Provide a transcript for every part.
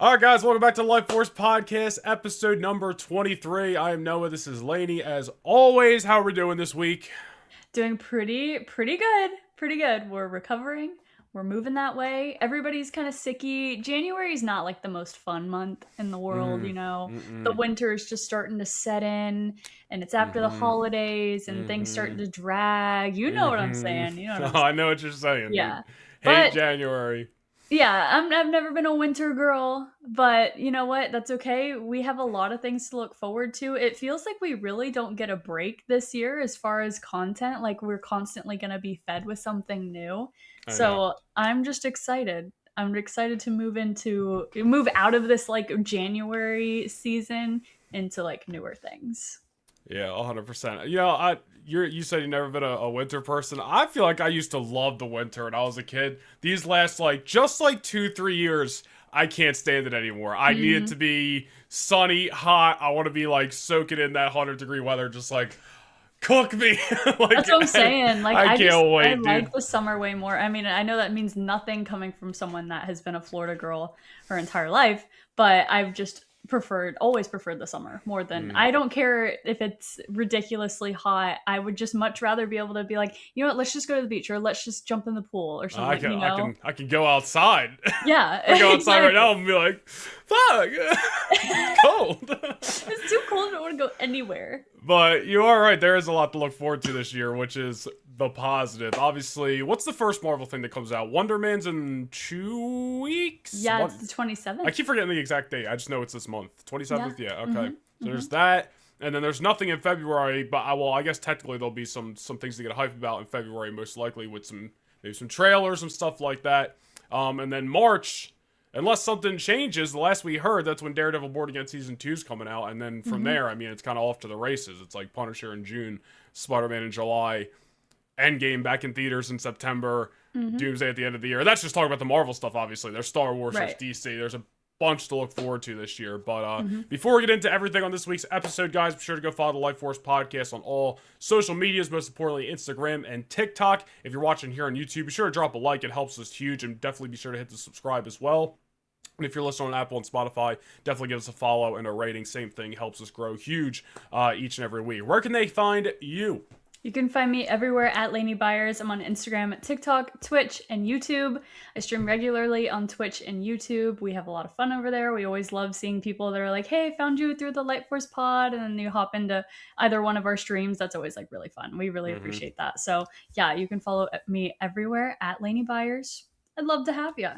All right, guys, welcome back to Lightforce Podcast, episode number 23. I am Noah. This is Laney. As always, how are we doing this week? Doing pretty good. Pretty good. We're recovering. We're moving that way. Everybody's kind of sicky. January's not like the most fun month in the world, Mm, The mm-mm, winter is just starting to set in, and it's after the mm-hmm, holidays, and things starting mm-hmm, to drag. You know what I'm mm-hmm. saying? You know what I'm Oh, I saying? know what you're saying, dude. Yeah. Hate But January. yeah, I've never been a winter girl, but you know what? That's okay. We have a lot of things to look forward to. It feels like we really don't get a break this year as far as content. Like we're constantly going to be fed with something new. I know. So I'm just excited. I'm excited to move out of this like January season into like newer things. Yeah, 100%. You said you've never been a winter person. I feel like I used to love the winter when I was a kid. These last just 2, 3 years, I can't stand it anymore. I need it to Mhm. be sunny, hot. I want to be like soaking in that 100-degree weather, just like cook me. That's what I'm saying. Like I can't I wait, like dude. the summer way more. I mean, I know that means nothing coming from someone that has been a Florida girl her entire life, but I've just always preferred the summer more than Mm. I don't care if it's ridiculously hot. I would just much rather be able to be like, you know what, let's just go to the beach or let's just jump in the pool or I something, can you I know? can I can go outside. Yeah, If I go outside right now exactly. and be like, fuck, it's cold. It's too cold. I don't want to go anywhere. But you are right. There is a lot to look forward to this year, which is the positive. Obviously, what's the first Marvel thing that comes out? Wonder Man's in 2 weeks? Yeah, What? it's the I 27th. keep forgetting the exact date. I just know it's this month. Yeah. 27th? Yeah, okay. Mhm. So there's Mhm. that. And then there's nothing in February, but I guess technically there'll be some things to get hyped about in February, most likely with maybe some trailers and stuff like that. And then March, unless something changes, the last we heard, that's when Daredevil Born Again Season 2 is coming out. And then from Mhm. there, I mean, it's kind of off to the races. It's like Punisher in June, Spider-Man in July, Endgame back in theaters in September, Mhm. Doomsday at the end of the year. That's just talking about the Marvel stuff, obviously. There's Star Wars, there's Right. DC, there's a bunch to look forward to this year. But Mhm. before we get into everything on this week's episode, guys, be sure to go follow the Life Force podcast on all social medias, most importantly Instagram and TikTok. If you're watching here on YouTube, be sure to drop a like. It helps us huge, and definitely be sure to hit the subscribe as well. And if you're listening on Apple and Spotify, definitely give us a follow and a rating. Same thing, helps us grow huge each and every week. Where can they find you? You can find me everywhere at Laney Byers. I'm on Instagram, TikTok, Twitch, and YouTube. I stream regularly on Twitch and YouTube. We have a lot of fun over there. We always love seeing people that are like, hey, found you through the Lightforce pod, and then you hop into either one of our streams. That's always like really fun. We really Mm-hmm. appreciate that. So yeah, you can follow me everywhere at Laney Byers. I'd love to have you.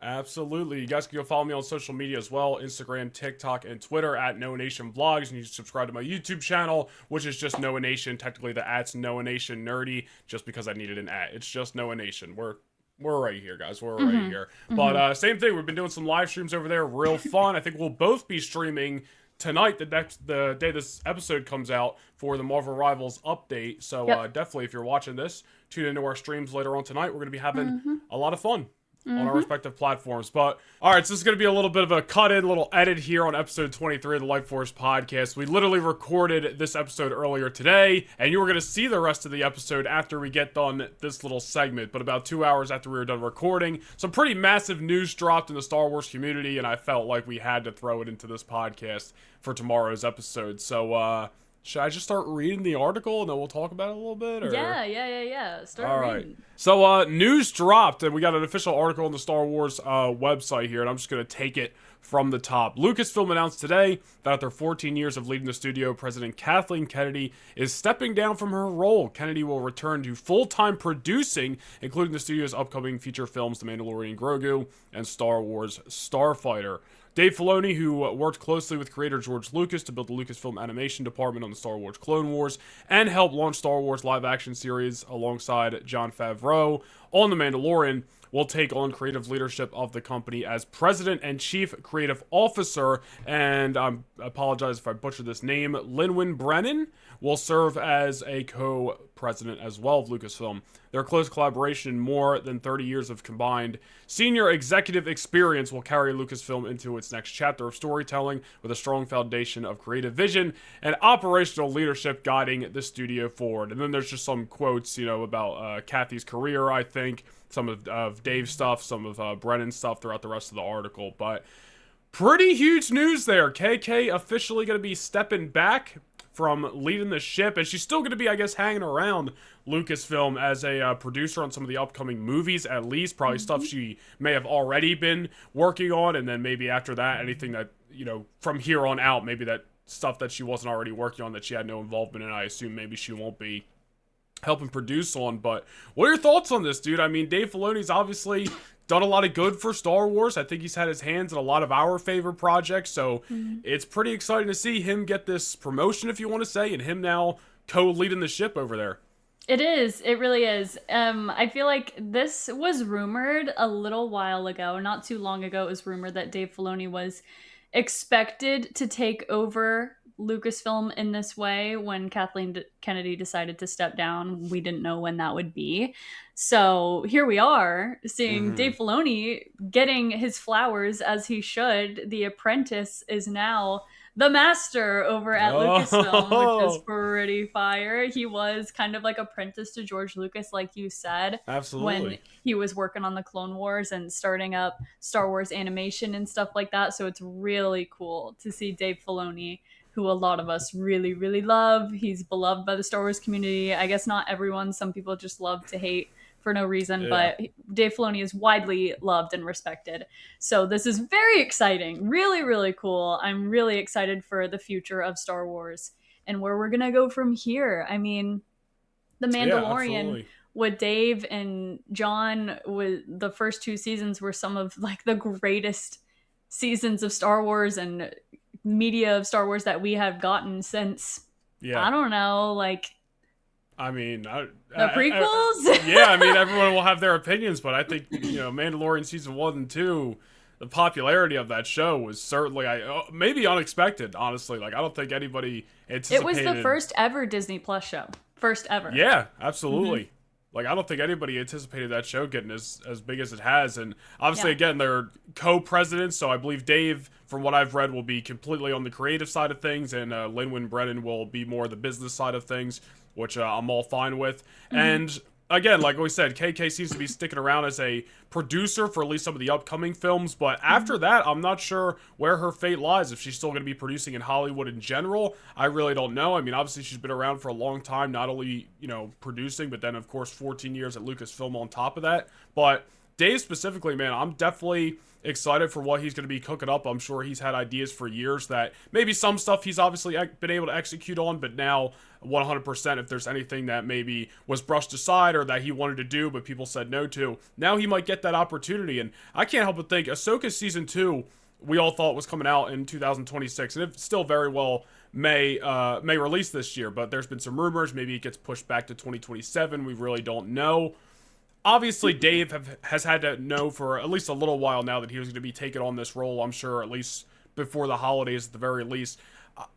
Absolutely. You guys can go follow me on social media as well, Instagram, TikTok, and Twitter at Noah Nation Vlogs. And you can subscribe to my YouTube channel, which is just Noah Nation. Technically, the at's Noah Nation Nerdy, just because I needed an at. It's just Noah Nation. We're right here, guys. We're right Mm-hmm. here. But Mm-hmm. same thing. We've been doing some live streams over there. Real fun. I think we'll both be streaming tonight, the day this episode comes out, for the Marvel Rivals update. So Yep. definitely, if you're watching this, tune into our streams later on tonight. We're going to be having Mm-hmm. a lot of fun on our Mm-hmm. respective platforms. But all right, so this is going to be a little bit of a cut in, little edit here on episode 23 of the Light Force podcast. We literally recorded this episode earlier today, and you were going to see the rest of the episode after we get done this little segment. But about 2 hours after we were done recording, some pretty massive news dropped in the Star Wars community, and I felt like we had to throw it into this podcast for tomorrow's episode. So should I just start reading the article and then we'll talk about it a little bit? Or? Yeah. Start All right. reading. So news dropped, and we got an official article on the Star Wars website here, and I'm just going to take it from the top. Lucasfilm announced today that after 14 years of leading the studio, President Kathleen Kennedy is stepping down from her role. Kennedy will return to full-time producing, including the studio's upcoming feature films The Mandalorian Grogu and Star Wars Starfighter. Dave Filoni, who worked closely with creator George Lucas to build the Lucasfilm animation department on the Star Wars Clone Wars and help launch Star Wars live-action series alongside Jon Favreau on The Mandalorian, will take on creative leadership of the company as president and chief creative officer. And I apologize if I butchered this name. Lynwen Brennan will serve as a co-president as well of Lucasfilm. Their close collaboration and more than 30 years of combined senior executive experience will carry Lucasfilm into its next chapter of storytelling with a strong foundation of creative vision and operational leadership guiding the studio forward. And then there's just some quotes, about Kathy's career, I think, some of Dave's stuff, some of Brennan's stuff throughout the rest of the article. But Pretty huge news there. KK officially going to be stepping back from leading the ship, and she's still going to be, I guess, hanging around Lucasfilm as a producer on some of the upcoming movies, at least. Probably stuff she may have already been working on, and then maybe after that, anything that, from here on out, maybe that stuff that she wasn't already working on that she had no involvement in, I assume maybe she won't be helping produce on. But what are your thoughts on this, dude? I mean, Dave Filoni's obviously done a lot of good for Star Wars. I think he's had his hands in a lot of our favorite projects, so it's pretty exciting to see him get this promotion, if you want to say, and him now co-leading the ship over there. It is. It really is. I feel like this was rumored a little while ago. Not too long ago, it was rumored that Dave Filoni was expected to take over Lucasfilm in this way when Kathleen Kennedy decided to step down. We didn't know when that would be. So here we are seeing Dave Filoni getting his flowers as he should. The apprentice is now the master over at Lucasfilm, which is pretty fire. He was kind of like apprentice to George Lucas, like you said. Absolutely. When he was working on the Clone Wars and starting up Star Wars animation and stuff like that. So it's really cool to see Dave Filoni, who a lot of us really, really love. He's beloved by the Star Wars community. I guess not everyone. Some people just love to hate for no reason, but Dave Filoni is widely loved and respected. So this is very exciting. Really, really cool. I'm really excited for the future of Star Wars and where we're going to go from here. I mean, The Mandalorian with Dave and John, with the first 2 seasons were some of like the greatest seasons of Star Wars and media of Star Wars that we have gotten since, I don't know, like, I mean, the prequels? I mean, everyone will have their opinions, but I think, Mandalorian season 1 and 2, the popularity of that show was certainly, maybe unexpected, honestly. Like, I don't think anybody anticipated. It was the first ever Disney Plus show. First ever. Yeah, absolutely. Like, I don't think anybody anticipated that show getting as big as it has. And obviously, again, they're co-presidents, so I believe Dave, from what I've read, will be completely on the creative side of things, and Lynwen Brennan will be more the business side of things, which I'm all fine with. And again, like we said, KK seems to be sticking around as a producer for at least some of the upcoming films, but after that, I'm not sure where her fate lies. If she's still going to be producing in Hollywood in general, I really don't know. I mean, obviously, she's been around for a long time, not only, producing, but then, of course, 14 years at Lucasfilm on top of that. But Dave specifically, man, I'm definitely excited for what he's going to be cooking up. I'm sure he's had ideas for years that maybe some stuff he's obviously been able to execute on, but now 100%, if there's anything that maybe was brushed aside or that he wanted to do but people said no to, now he might get that opportunity. And I can't help but think Ahsoka season 2, we all thought was coming out in 2026, and it still very well may release this year, but there's been some rumors maybe it gets pushed back to 2027. We really don't know. Obviously, Dave has had to know for at least a little while now that he was going to be taking on this role, I'm sure, at least before the holidays at the very least.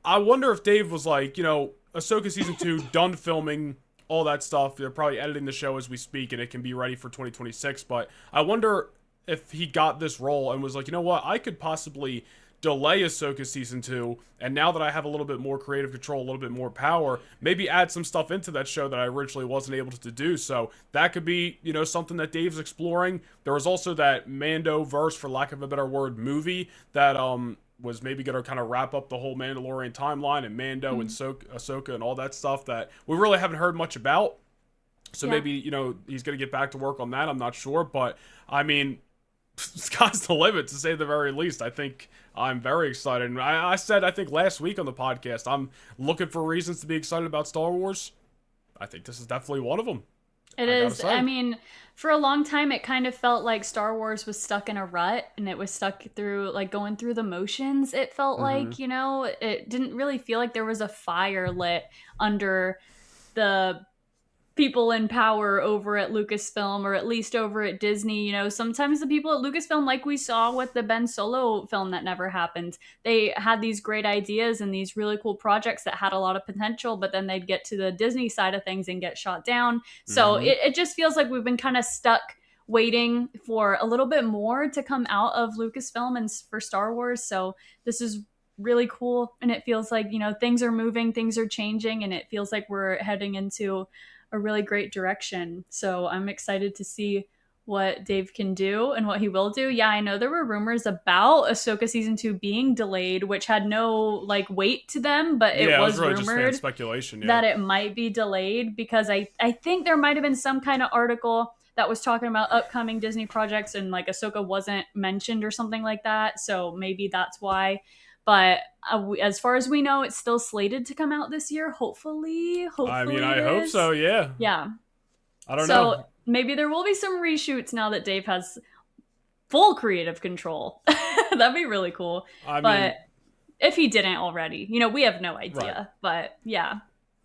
I wonder if Dave was like, Ahsoka Season 2, done filming, all that stuff. They're probably editing the show as we speak, and it can be ready for 2026. But I wonder if he got this role and was like, you know what, I could possibly delay Ahsoka Season 2, and now that I have a little bit more creative control, a little bit more power, maybe add some stuff into that show that I originally wasn't able to do. So that could be, something that Dave's exploring. There was also that Mando-verse, for lack of a better word, movie that was maybe going to kind of wrap up the whole Mandalorian timeline and Mando and Ahsoka and all that stuff that we really haven't heard much about. So maybe, he's going to get back to work on that. I'm not sure. But, I mean, sky's the limit, to say the very least. I think I'm very excited. And I said, I think last week on the podcast, I'm looking for reasons to be excited about Star Wars. I think this is definitely one of them. It is. I mean, for a long time, it kind of felt like Star Wars was stuck in a rut, and it was stuck through, like, going through the motions. It felt like, it didn't really feel like there was a fire lit under the people in power over at Lucasfilm, or at least over at Disney. Sometimes the people at Lucasfilm, like we saw with the Ben Solo film that never happened, they had these great ideas and these really cool projects that had a lot of potential, but then they'd get to the Disney side of things and get shot down. So it just feels like we've been kind of stuck waiting for a little bit more to come out of Lucasfilm and for Star Wars. So this is really cool, and it feels like, things are moving, things are changing, and it feels like we're heading into a really great direction. So I'm excited to see what Dave can do and what he will do. Yeah, I know there were rumors about Ahsoka season 2 being delayed, which had no like weight to them, but it Yeah, it was was really just fan rumored speculation. Yeah. that it might be delayed because I think there might have been some kind of article that was talking about upcoming Disney projects and like Ahsoka wasn't mentioned or something like that. So maybe that's why. But as far as we know, it's still slated to come out this year. Hopefully, I mean, hopefully it I hope is. so. Yeah. Yeah. I don't So know. maybe there will be some reshoots now that Dave has full creative control. That'd be really cool. I But mean, if he didn't already, we have no right. idea. But yeah.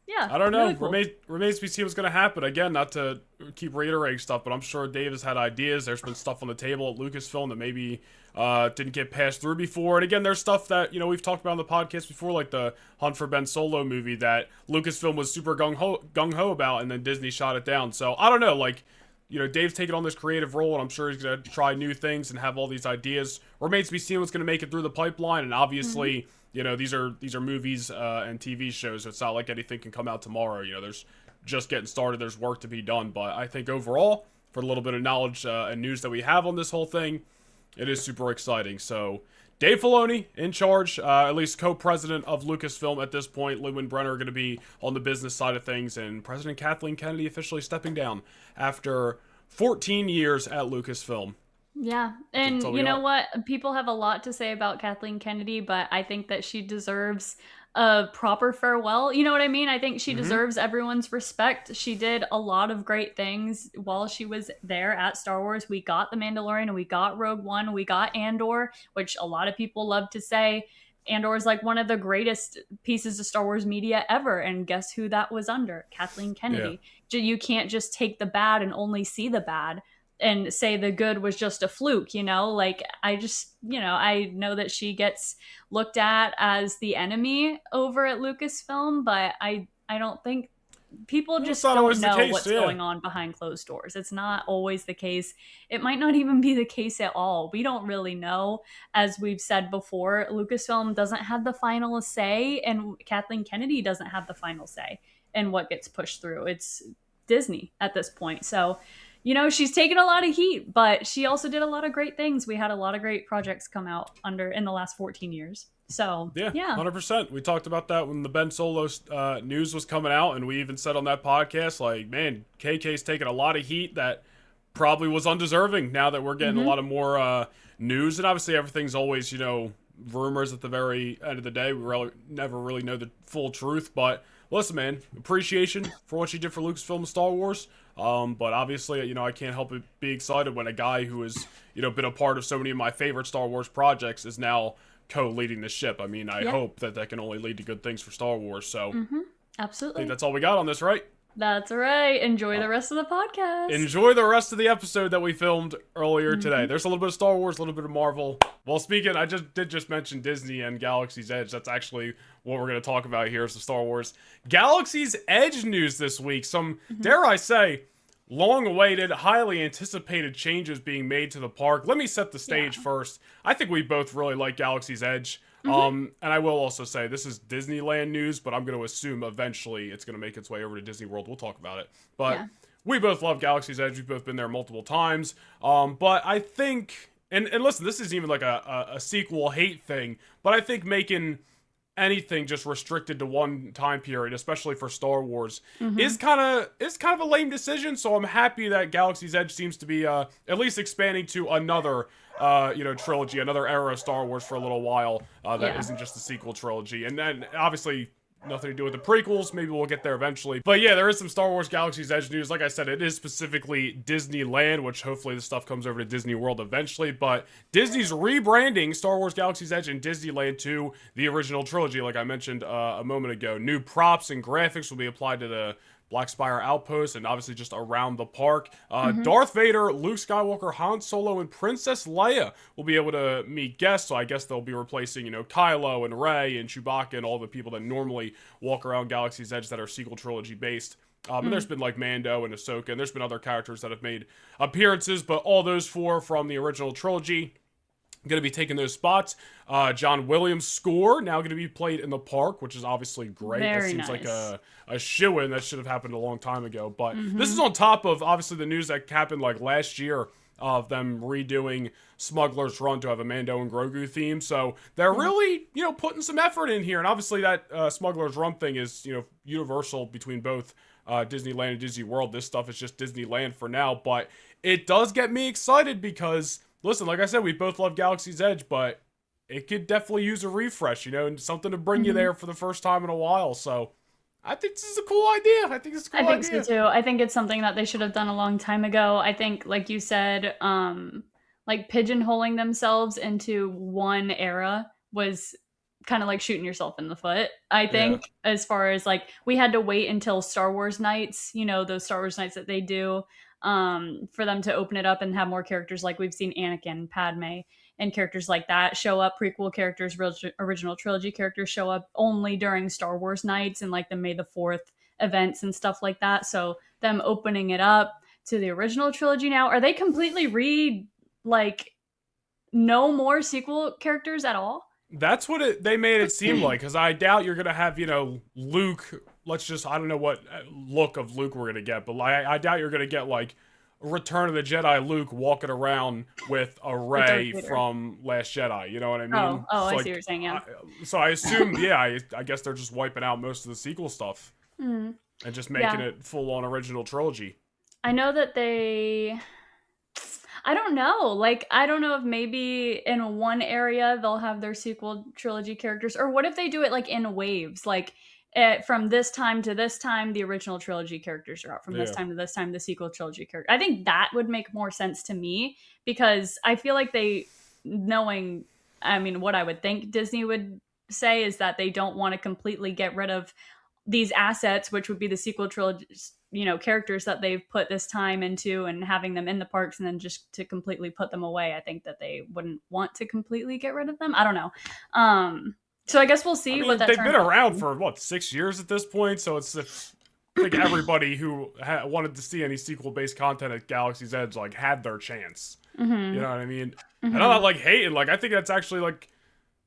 Yeah, I don't know. really cool. Remains to be seen what's going to happen. Again, not to keep reiterating stuff, but I'm sure Dave has had ideas. There's been stuff on the table at Lucasfilm that maybe didn't get passed through before. And again, there's stuff that we've talked about on the podcast before, like the Hunt for Ben Solo movie that Lucasfilm was super gung ho about, and then Disney shot it down. So I don't know. Like, Dave's taking on this creative role, and I'm sure he's going to try new things and have all these ideas. Remains to be seen what's going to make it through the pipeline, and obviously. Mm-hmm. These are movies and TV shows. So it's not like anything can come out tomorrow. There's just getting started. There's work to be done. But I think overall, for the little bit of knowledge and news that we have on this whole thing, it is super exciting. So Dave Filoni in charge, at least co-president of Lucasfilm at this point. Lynwen Brennan are going to be on the business side of things, and President Kathleen Kennedy officially stepping down after 14 years at Lucasfilm. Yeah. And you know what? People have a lot to say about Kathleen Kennedy, but I think that she deserves a proper farewell. You know what I mean? I think she deserves everyone's respect. She did a lot of great things while she was there at Star Wars. We got The Mandalorian, and we got Rogue One, we got Andor, which a lot of people love to say Andor is like one of the greatest pieces of Star Wars media ever. And guess who that was under? Kathleen Kennedy. Yeah. You can't just take the bad and only see the bad and say the good was just a fluke, like I just, I know that she gets looked at as the enemy over at Lucasfilm, but I don't think people just don't know what's going on behind closed doors. It's not always the case. It might not even be the case at all. We don't really know. As we've said before, Lucasfilm doesn't have the final say, and Kathleen Kennedy doesn't have the final say in what gets pushed through. It's Disney at this point. So she's taken a lot of heat, but she also did a lot of great things. We had a lot of great projects come out in the last 14 years. So, yeah. 100%. We talked about that when the Ben Solo news was coming out, and we even said on that podcast, like, man, KK's taking a lot of heat that probably was undeserving now that we're getting a lot of more news. And obviously everything's always, rumors at the very end of the day. We never really know the full truth, but listen, man, appreciation for what she did for Lucasfilm and Star Wars. But obviously, I can't help but be excited when a guy who has, been a part of so many of my favorite Star Wars projects is now co-leading the ship. I mean, I hope that can only lead to good things for Star Wars. So, absolutely. I think that's all we got on this, right? That's right. Enjoy the rest of the podcast. Enjoy the rest of the episode that we filmed earlier today. There's a little bit of Star Wars, a little bit of Marvel. Well, speaking, I just mention Disney and Galaxy's Edge. That's actually what we're going to talk about here is the Star Wars Galaxy's Edge news this week. Some, dare I say, long-awaited, highly anticipated changes being made to the park. Let me set the stage first. I think we both really like Galaxy's Edge. And I will also say this is Disneyland news, but I'm going to assume eventually it's going to make its way over to Disney World. We'll talk about it. But we both love Galaxy's Edge. We've both been there multiple times. But I think, and listen, this isn't even like a sequel hate thing, but I think making anything just restricted to one time period, especially for Star Wars, is kind of a lame decision. So I'm happy that Galaxy's Edge seems to be at least expanding to another trilogy, another era of Star Wars for a little while that isn't just the sequel trilogy. And then obviously nothing to do with the prequels. Maybe we'll get there eventually. But yeah, there is some Star Wars Galaxy's Edge news. Like I said, it is specifically Disneyland, which hopefully this stuff comes over to Disney World eventually. But Disney's rebranding Star Wars Galaxy's Edge and Disneyland to the original trilogy, like I mentioned a moment ago. New props and graphics will be applied to the Black Spire Outpost, and obviously just around the park. Darth Vader, Luke Skywalker, Han Solo, and Princess Leia will be able to meet guests, so I guess they'll be replacing, Kylo and Rey and Chewbacca and all the people that normally walk around Galaxy's Edge that are sequel trilogy based. And there's been like Mando and Ahsoka, and there's been other characters that have made appearances, but all those four from the original trilogy. going to be taking those spots. John Williams' score now going to be played in the park, which is obviously great. That Very seems like nice. a shoo-in. That should have happened a long time ago. But this is Mm-hmm. on top of obviously the news that happened like last year of them redoing Smuggler's Run to have a Mando and Grogu theme. So they're Yeah. really, putting some effort in here. And obviously that Smuggler's Run thing is, universal between both Disneyland and Disney World. This stuff is just Disneyland for now. But it does get me excited because, listen, like I said, we both love Galaxy's Edge, but it could definitely use a refresh, and something to bring you Mm-hmm. there for the first time in a while. So I think this is a cool idea. I think it's a I cool think so idea. too. I think it's something that they should have done a long time ago. I think, like you said, like pigeonholing themselves into one era was kind of like shooting yourself in the foot. I Yeah. think, as far as like, we had to wait until Star Wars nights, those Star Wars nights that they do, for them to open it up and have more characters. Like we've seen Anakin, Padme, and characters like that show up. Prequel characters, original trilogy characters show up only during Star Wars nights and like the May the 4th events and stuff like that. So them opening it up to the original trilogy now, are they completely like no more sequel characters at all? That's what they made it seem like, because I doubt you're going to have, Luke. I don't know what look of Luke we're going to get, but I doubt you're going to get, like, Return of the Jedi Luke walking around with a With Darth Rey Vader. from Last Jedi. You know what I Oh, mean? oh, It's I see what like, you're saying. Yeah. so I assume, yeah, I guess they're just wiping out most of the sequel stuff Mm, and just making yeah. it full on original trilogy. I know that I don't know. Like, I don't know if maybe in one area they'll have their sequel trilogy characters, or what if they do it like in waves? Like, from this time to this time, the original trilogy characters are out. From this Yeah. time to this time, the sequel trilogy character. I think that would make more sense to me, because I feel like knowing, I mean, what I would think Disney would say is that they don't want to completely get rid of these assets, which would be the sequel trilogy, characters that they've put this time into, and having them in the parks and then just to completely put them away. I think that they wouldn't want to completely get rid of them. I don't know. So I guess we'll I see what mean, that they've turns been out around to be. for, what, 6 years at this point? So I think everybody who wanted to see any sequel-based content at Galaxy's Edge, like, had their chance. You know Mm-hmm. what I mean? And I'm Mm-hmm. not, like, hating. Like, I think that's actually, like,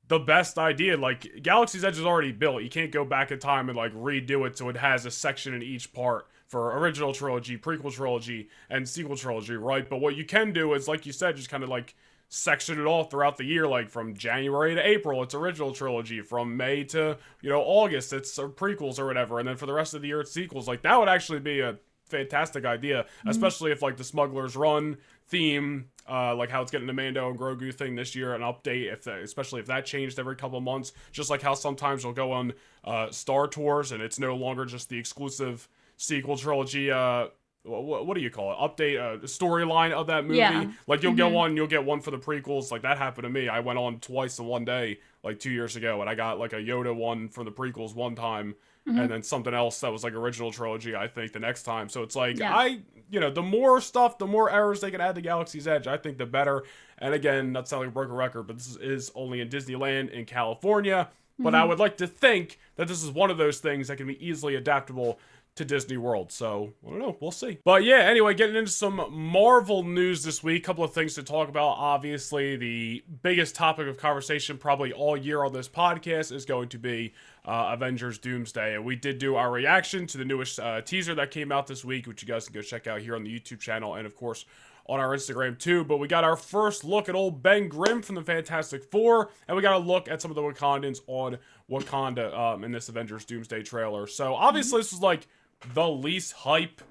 the best idea. Like, Galaxy's Edge is already built. You can't go back in time and, like, redo it so it has a section in each part for original trilogy, prequel trilogy, and sequel trilogy, right? But what you can do is, like you said, just kind of, like, section it all throughout the year. Like, from January to April, it's original trilogy. From May to, August, it's prequels or whatever. And then for the rest of the year, it's sequels. Like, that would actually be a fantastic idea, Mm-hmm. especially if, like, the Smuggler's Run theme, like how it's getting the Mando and Grogu thing this year, an update, especially if that changed every couple of months, just like how sometimes you'll go on Star Tours and it's no longer just the exclusive sequel trilogy. What do you call it? Update storyline of that movie. Yeah. Like Mm-hmm. you'll get one for the prequels. Like that happened to me. I went on twice in one day, like 2 years ago, and I got like a Yoda one from the prequels one time, and Mm-hmm. then something else that was like original trilogy, I think, the next time. So it's like Yeah. the more stuff, the more errors they can add to Galaxy's Edge, I think the better. And again, not sounding like a broken record, but this is only in Disneyland in California. But I Mm-hmm. would like to think that this is one of those things that can be easily adaptable to Disney World. So, I don't know. We'll see. But yeah, anyway, getting into some Marvel news this week. Couple of things to talk about. Obviously, the biggest topic of conversation probably all year on this podcast is going to be Avengers Doomsday. And we did do our reaction to the newest teaser that came out this week, which you guys can go check out here on the YouTube channel and, of course, on our Instagram too. But we got our first look at old Ben Grimm from the Fantastic Four, and we got a look at some of the Wakandans on Wakanda in this Avengers Doomsday trailer. So obviously this was like the least hype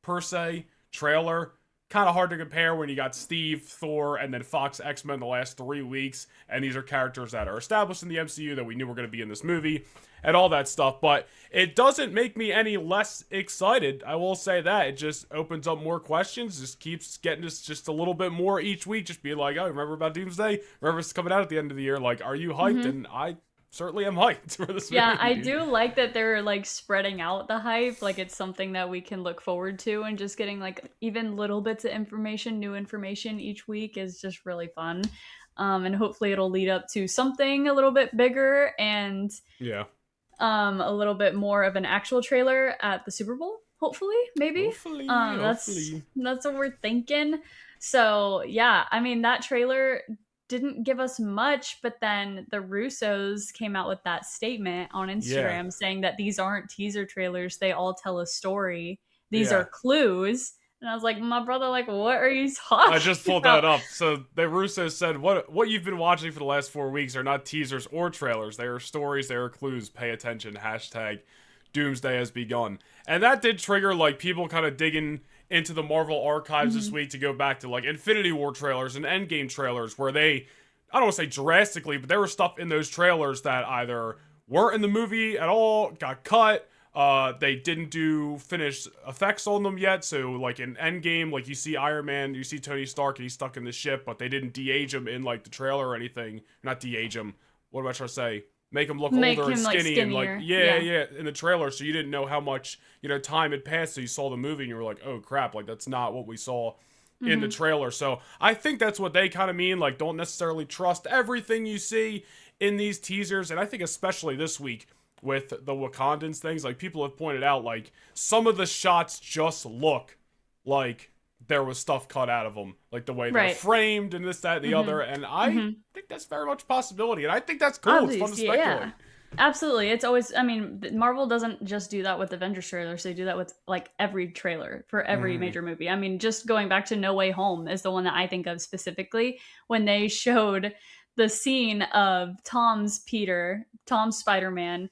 per se trailer. Kind of hard to compare when you got Steve, Thor, and then Fox X-Men the last 3 weeks, and these are characters that are established in the MCU that we knew were going to be in this movie, and all that stuff, but it doesn't make me any less excited, I will say that. It just opens up more questions, just keeps getting us just a little bit more each week, just being like, oh, remember about Doomsday? Remember it's coming out at the end of the year, like, are you hyped? Mm-hmm. And I certainly am hyped for this Yeah, movie, I dude. do like that they're like spreading out the hype. Like, it's something that we can look forward to, and just getting like even little bits of information, new information each week is just really fun. And hopefully it'll lead up to something a little bit bigger, and Yeah. a little bit more of an actual trailer at the Super Bowl. Hopefully, maybe. Hopefully, That's hopefully. what we're thinking. So yeah, I mean, that trailer didn't give us much, but then the Russos came out with that statement on Yeah. Instagram saying that these aren't teaser trailers, they all tell a story. These are Yeah. clues. And I was like, my brother, like, what are you I just talking pulled that about? up. So the Russo said, "What you've been watching for the last 4 weeks are not teasers or trailers. They are stories. They are clues. Pay attention." Hashtag Doomsday has begun, and that did trigger like people kind of digging into the Marvel archives this Mhm. week to go back to like Infinity War trailers and Endgame trailers, where they, I don't want to say drastically, but there was stuff in those trailers that either weren't in the movie at all, got cut. They didn't do finished effects on them yet, so like in Endgame, like you see Iron Man, you see Tony Stark, and he's stuck in the ship, but they didn't de-age him in like the trailer or anything. Not de-age him. What am I trying to say? Make him look Make older and him like skinny and like skinnier. yeah, Yeah. yeah, in the trailer, so you didn't know how much time had passed. So you saw the movie and you were like, oh crap, like that's not what we saw in the Hmm. trailer. So I think that's what they kind of mean. Like, don't necessarily trust everything you see in these teasers, and I think especially this week with the Wakandans things, like people have pointed out, like some of the shots just look like there was stuff cut out of them, like the way they're Right. framed and this, that, and the Hmm. other. And I Hmm. think that's very much a possibility, and I think that's cool. It's fun to Obviously, yeah. speculate. Absolutely. It's always, I mean, Marvel doesn't just do that with Avengers trailers. They do that with like every trailer for every Mm, major movie. I mean, just going back to No Way Home is the one that I think of specifically when they showed the scene of Tom's Spider-Man,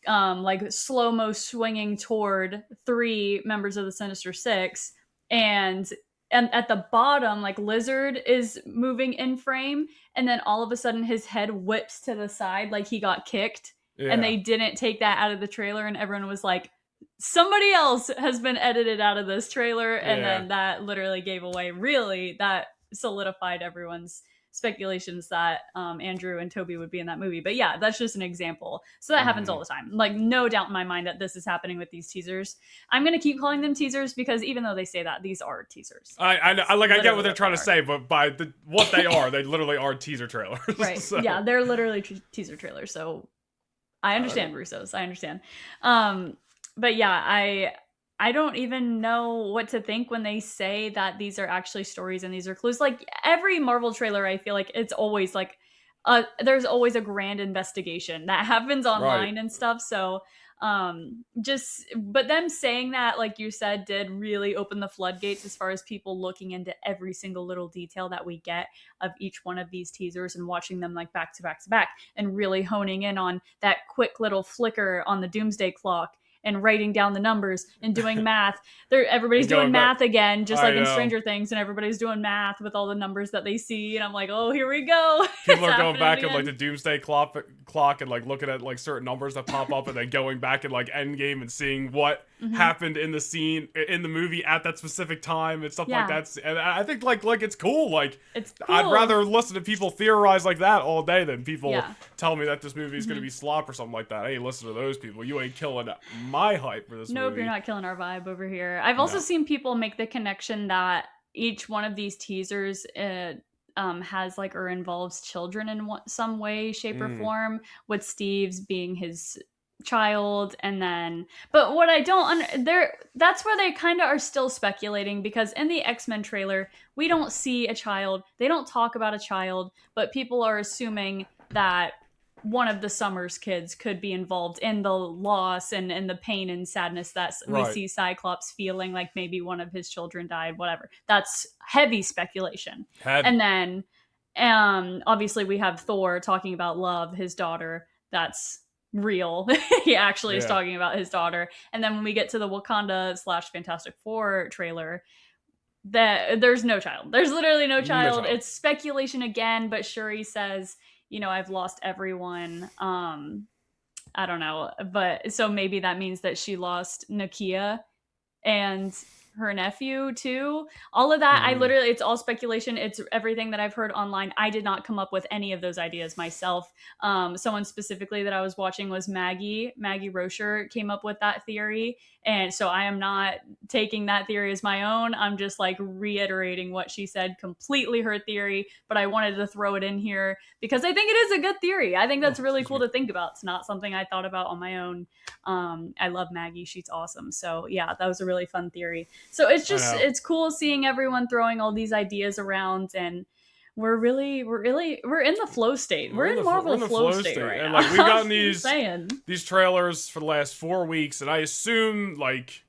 like slow-mo swinging toward three members of the Sinister Six, and at the bottom, like Lizard is moving in frame, and then all of a sudden his head whips to the side like he got kicked, and yeah. they didn't take that out of the trailer, and everyone was like, somebody else has been edited out of this trailer, and Yeah. then that literally gave away, really, that solidified everyone's speculations that Andrew and Toby would be in that movie. But yeah, that's just an example. So that happens all Mm. the time. Like, no doubt in my mind that this is happening with these teasers. I'm going to keep calling them teasers because even though they say that, these are teasers. I That's like, I get what literally they're what they trying to are. say, but by what they are, they literally are teaser trailers. Right. Yeah, So they're literally teaser trailers. So I I don't know. understand Russo's. I understand. Um, but yeah, I don't even know what to think when they say that these are actually stories and these are clues. Like every Marvel trailer, I feel like it's always like there's always a grand investigation that happens Right. online and stuff. So just but them saying that, like you said, did really open the floodgates as far as people looking into every single little detail that we get of each one of these teasers and watching them like back to back to back and really honing in on that quick little flicker on the doomsday clock and writing down the numbers and doing math. Everybody's And doing going back, math again, just I like in know. Stranger Things, and everybody's doing math with all the numbers that they see. And I'm like, oh, here we go. People It's are going happening back at like the again. doomsday clock and like looking at like certain numbers that pop up and then going back and like Endgame and seeing what Hmm. happened in the scene in the movie at that specific time and stuff like Yeah, that. And I think like it's cool. Like it's I'd cool. rather listen to people theorize like that all day than people Yeah. tell me that this movie is going to Hmm. be slop or something like that. Hey, listen to those people. You ain't killing my hype for this Nope, you're movie. not killing our vibe over here. I've also No. seen people make the connection that each one of these teasers has like or involves children in some way, shape, or Mm. form. With Steve's being his child, and then, but what I don't there, that's where they kind of are still speculating because in the X-Men trailer, we don't see a child. They don't talk about a child, but people are assuming that one of the Summers kids could be involved in the loss and the pain and sadness that we Right. see Cyclops feeling, like maybe one of his children died, whatever. That's heavy speculation. Heavy. And then obviously we have Thor talking about Love, his daughter. That's real. He actually is Yeah. talking about his daughter. And then when we get to the Wakanda slash Fantastic Four trailer, that there's no child. There's literally no No child. child. It's speculation again, but Shuri says, I've lost everyone. I don't know, but so maybe that means that she lost Nakia and her nephew too. All of that, I Mm. literally, it's all speculation. It's everything that I've heard online. I did not come up with any of those ideas myself. Someone specifically that I was watching was Maggie Rocher came up with that theory, and so I am not taking that theory as my own. I'm just like reiterating what she said, completely her theory, but I wanted to throw it in here because I think it is a good theory. I think Oh, that's really excuse cool me. to think about. It's not something I thought about on my own. I love Maggie. She's awesome. So yeah, that was a really fun theory. So I know. it's cool seeing everyone throwing all these ideas around, and we're in the flow state. We're in Marvel flow state right and now. like we've gotten Insane. these trailers for the last 4 weeks, and I assume like.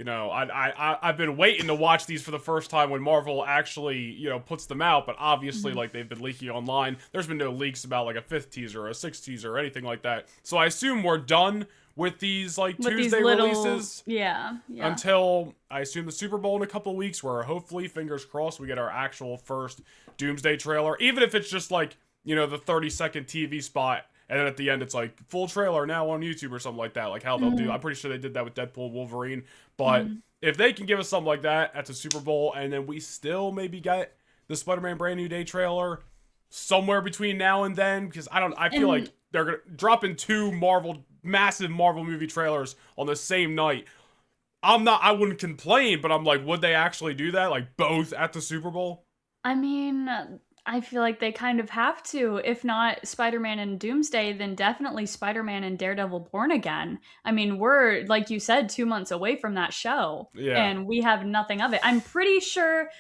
I've been waiting to watch these for the first time when Marvel actually, puts them out, but obviously, like, they've been leaking online. There's been no leaks about, like, a 5th teaser or a 6th teaser or anything like that. So I assume we're done with these, like, Tuesday releases. Yeah. Until, I assume, the Super Bowl in a couple of weeks, where hopefully, fingers crossed, we get our actual first Doomsday trailer. Even if it's just, like, the 30-second TV spot. And then at the end, it's like, full trailer now on YouTube or something like that. Like how they'll do. I'm pretty sure they did that with Deadpool and Wolverine. But if they can give us something like that at the Super Bowl, and then we still maybe get the Spider-Man Brand New Day trailer somewhere between now and then, because I feel like they're going to drop in 2 massive Marvel movie trailers on the same night. I wouldn't complain, but I'm like, would they actually do that? Like both at the Super Bowl? I mean, I feel like they kind of have to. If not Spider-Man and Doomsday, then definitely Spider-Man and Daredevil Born Again. I mean, we're, like you said, 2 months away from that show. Yeah. And we have nothing of it. I'm pretty sure,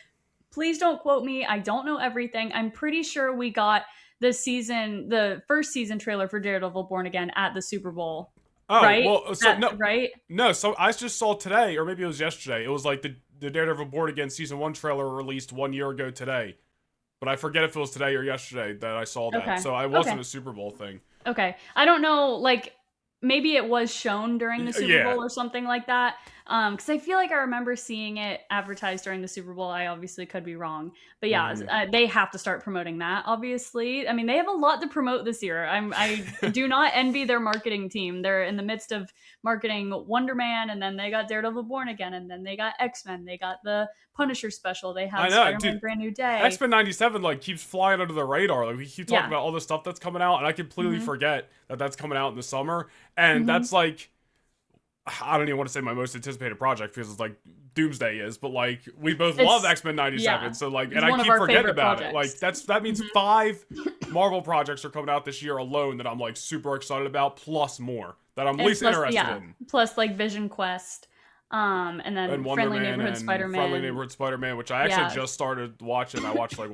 please don't quote me, I don't know everything. I'm pretty sure we got the first season trailer for Daredevil Born Again at the Super Bowl. Oh, right? well, so no, right? No, so I just saw today, or maybe it was yesterday. It was like the Daredevil Born Again season 1 trailer released 1 year ago today. But I forget if it was today or yesterday that I saw that. Okay. So I wasn't a Super Bowl thing. Okay. I don't know, like, maybe it was shown during the Super Bowl or something like that. Because I feel like I remember seeing it advertised during the Super Bowl. I obviously could be wrong. But yeah, they have to start promoting that, obviously. I mean, they have a lot to promote this year. I do not envy their marketing team. They're in the midst of marketing Wonder Man, and then they got Daredevil Born Again, and then they got X-Men. They got the Punisher special. They have Spider-Man Brand New Day. X-Men 97 like keeps flying under the radar. Like we keep talking about all the stuff that's coming out, and I completely forget that that's coming out in the summer. And that's like, I don't even want to say my most anticipated project because it's like Doomsday is, but like we both love X-Men 97, so like, and I keep forgetting about it. Like that means 5 Marvel projects are coming out this year alone that I'm like super excited about, plus more that I'm least interested in. Plus like Vision Quest. And then Friendly Neighborhood Spider-Man. Which I actually just started watching. I watched like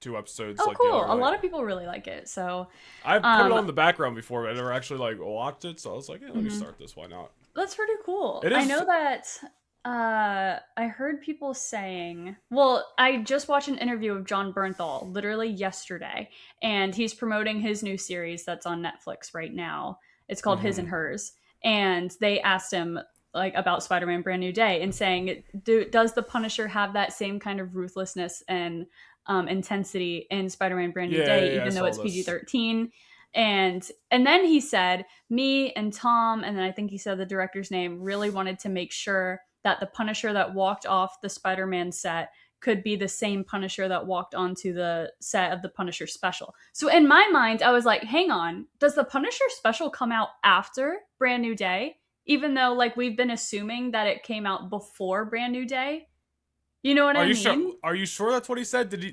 2 episodes. Oh, like, cool! A lot of people really like it. So I put it on the background before, but I never actually like watched it. So I was like, let me start this. Why not? That's pretty cool. It is. I know that. I heard people saying. Well, I just watched an interview of John Bernthal literally yesterday, and he's promoting his new series that's on Netflix right now. It's called His and Hers, and they asked him like about Spider-Man Brand New Day and saying, does the Punisher have that same kind of ruthlessness and intensity in Spider-Man Brand New Day, even though it's PG-13? And then he said, me and Tom, and then I think he said the director's name, really wanted to make sure that the Punisher that walked off the Spider-Man set could be the same Punisher that walked onto the set of the Punisher special. So in my mind, I was like, hang on, does the Punisher special come out after Brand New Day? Even though, like, we've been assuming that it came out before Brand New Day. You know what I mean? Are you sure that's what he said? Did he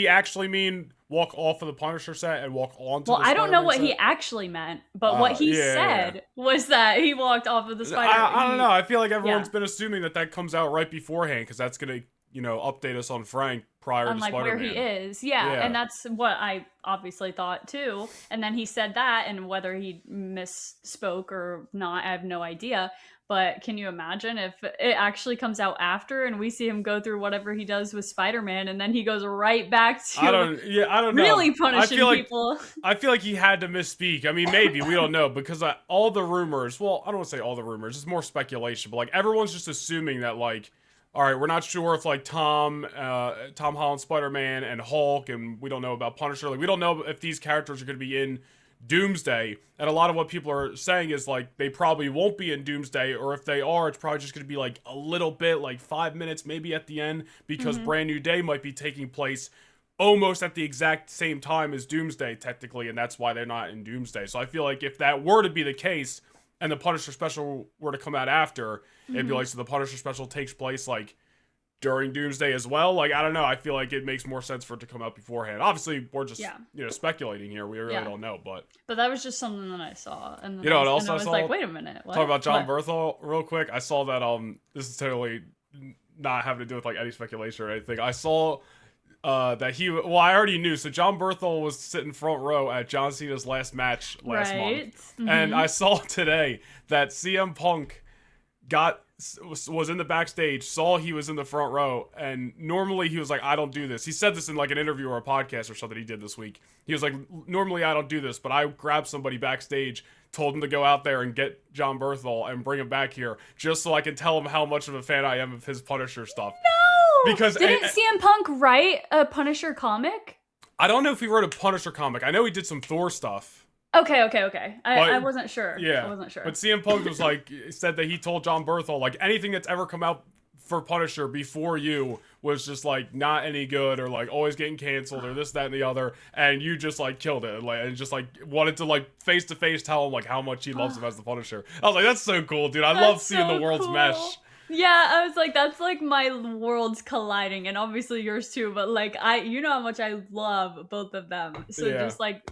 actually mean walk off of the Punisher set and walk onto the Spider-Man set? Well, I don't know what he actually meant, but what he said was that he walked off of the Spider-Man. I don't know. I feel like everyone's been assuming that comes out right beforehand because that's going to, update us on Frank prior to Spider-Man. Where he is. Yeah, and that's what I obviously thought too. And then he said that, and whether he misspoke or not, I have no idea. But can you imagine if it actually comes out after and we see him go through whatever he does with Spider-Man and then he goes right back to I don't know. Really punishing people. I feel like he had to misspeak. I mean, maybe, we don't know, because all the rumors, well, I don't want to say all the rumors, it's more speculation, but like everyone's just assuming that like, all right, we're not sure if like Tom Holland Spider-Man and Hulk, and we don't know about Punisher. Like we don't know if these characters are going to be in Doomsday, and a lot of what people are saying is like they probably won't be in Doomsday, or if they are, it's probably just going to be like a little bit, like 5 minutes maybe at the end, because Brand New Day might be taking place almost at the exact same time as Doomsday technically, and that's why they're not in Doomsday. So I feel like if that were to be the case and the Punisher special were to come out after, it'd be like, so the Punisher special takes place like during Doomsday as well. Like, I don't know. I feel like it makes more sense for it to come out beforehand. Obviously, we're just speculating here. We really don't know, but that was just something that I saw, and what else I was saw? Like, wait a minute, what? Talk about John Bernthal real quick. I saw that this is totally not having to do with like any speculation or anything. I saw that I already knew. So John Berthel was sitting front row at John Cena's last match last month. And I saw today that CM Punk was in the backstage, saw he was in the front row, and normally he was like, I don't do this. He said this in like an interview or a podcast or something he did this week. He was like, normally I don't do this, but I grabbed somebody backstage, told him to go out there and get John Berthel and bring him back here just so I can tell him how much of a fan I am of his Punisher stuff. No! Because didn't CM Punk write a Punisher comic? I don't know if he wrote a Punisher comic. I know he did some Thor stuff. Okay. I wasn't sure. Yeah. I wasn't sure. But CM Punk was like, said that he told John Berthel, like, anything that's ever come out for Punisher before you was just like not any good, or like always getting canceled, or this, that, and the other, and you just like killed it, and just like wanted to like face to face tell him like how much he loves him as the Punisher. I was like, that's so cool, dude. I love seeing the worlds mesh. Yeah, I was like, that's like my worlds colliding, and obviously yours too, but like you know how much I love both of them. So just like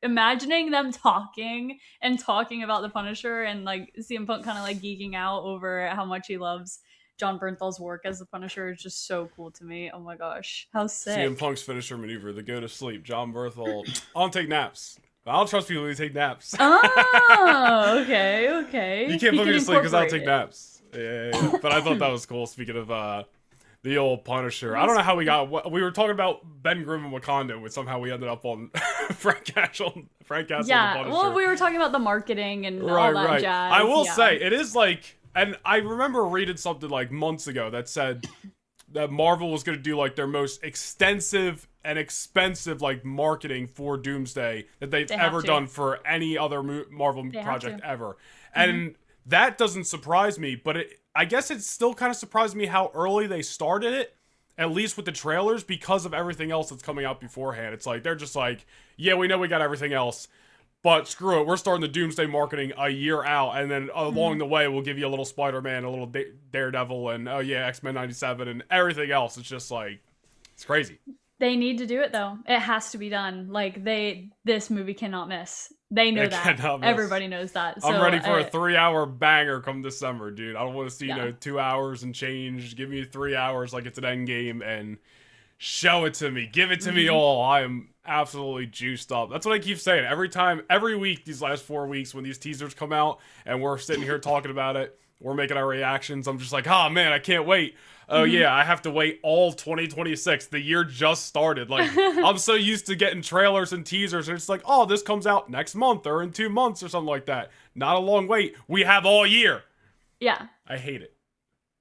imagining them talking about the Punisher, and like CM Punk kind of like geeking out over how much he loves John Bernthal's work as the Punisher is just so cool to me. Oh my gosh, how sick. CM Punk's finisher maneuver, the go to sleep. John Berthel, I don't take naps. I don't trust people who take naps. Oh, okay. You can't put me to sleep because I don't take naps. Yeah. But I thought that was cool. Speaking of the old Punisher, I don't know how we we were talking about Ben Grimm and Wakanda, but somehow we ended up on Frank Castle. Yeah, and the Punisher. Well, we were talking about the marketing and all that jazz. I will say, it is like, and I remember reading something like months ago that said that Marvel was going to do like their most extensive and expensive like marketing for Doomsday that they've ever done for any other Marvel project ever. And that doesn't surprise me, but I guess it still kind of surprised me how early they started it, at least with the trailers, because of everything else that's coming out beforehand. It's like, they're just like, yeah, we know we got everything else, but screw it, we're starting the Doomsday marketing a year out, and then along the way, we'll give you a little Spider-Man, a little Daredevil, and X-Men 97, and everything else. It's just like, it's crazy. They need to do it, though. It has to be done. Like, this movie cannot miss. They know that. Everybody knows that. So, I'm ready for a 3-hour banger come December, dude. I don't want to see 2 hours and change. Give me 3 hours like it's an end game and show it to me. Give it to me all. I am absolutely juiced up. That's what I keep saying. Every week, these last 4 weeks, when these teasers come out and we're sitting here talking about it, we're making our reactions, I'm just like, oh man, I can't wait. Oh yeah, I have to wait all 2026. The year just started. Like, I'm so used to getting trailers and teasers, and it's like, oh, this comes out next month or in 2 months or something like that. Not a long wait. We have all year. Yeah. I hate it.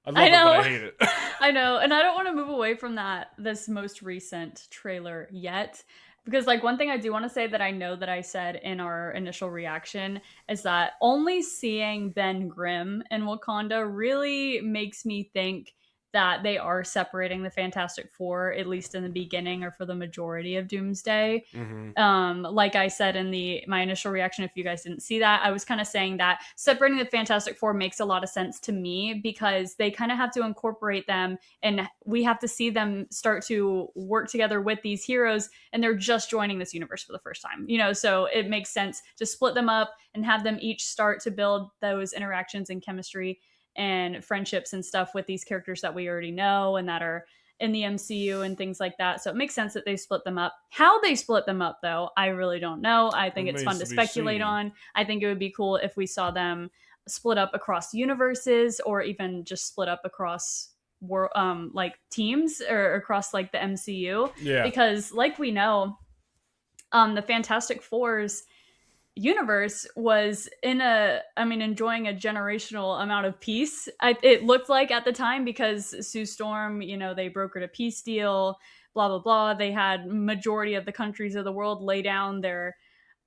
I love it, but I hate it. I know, and I don't want to move away from this most recent trailer yet. Because, like, one thing I do want to say that I know that I said in our initial reaction is that only seeing Ben Grimm in Wakanda really makes me think that they are separating the Fantastic Four, at least in the beginning or for the majority of Doomsday. Like I said in my initial reaction, if you guys didn't see that, I was kind of saying that separating the Fantastic Four makes a lot of sense to me, because they kind of have to incorporate them, and we have to see them start to work together with these heroes, and they're just joining this universe for the first time, so it makes sense to split them up and have them each start to build those interactions and chemistry and friendships and stuff with these characters that we already know and that are in the MCU and things like that. So it makes sense that they split them up. How they split them up, though, I really don't know. I think it's fun to speculate on. I think it would be cool if we saw them split up across universes, or even just split up across like teams or across like the MCU. Yeah. Because like we know, the Fantastic Four's universe was enjoying a generational amount of peace. It looked like at the time, because Sue Storm, they brokered a peace deal, blah blah blah. They had majority of the countries of the world lay down their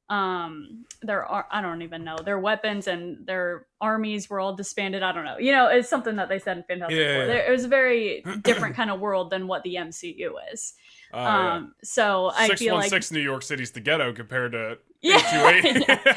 I don't even know, their weapons, and their armies were all disbanded. I don't know. It's something that they said in Fantastic Four. It was a very different kind of world than what the MCU is. So I feel like 616 New York City's the ghetto compared to yeah,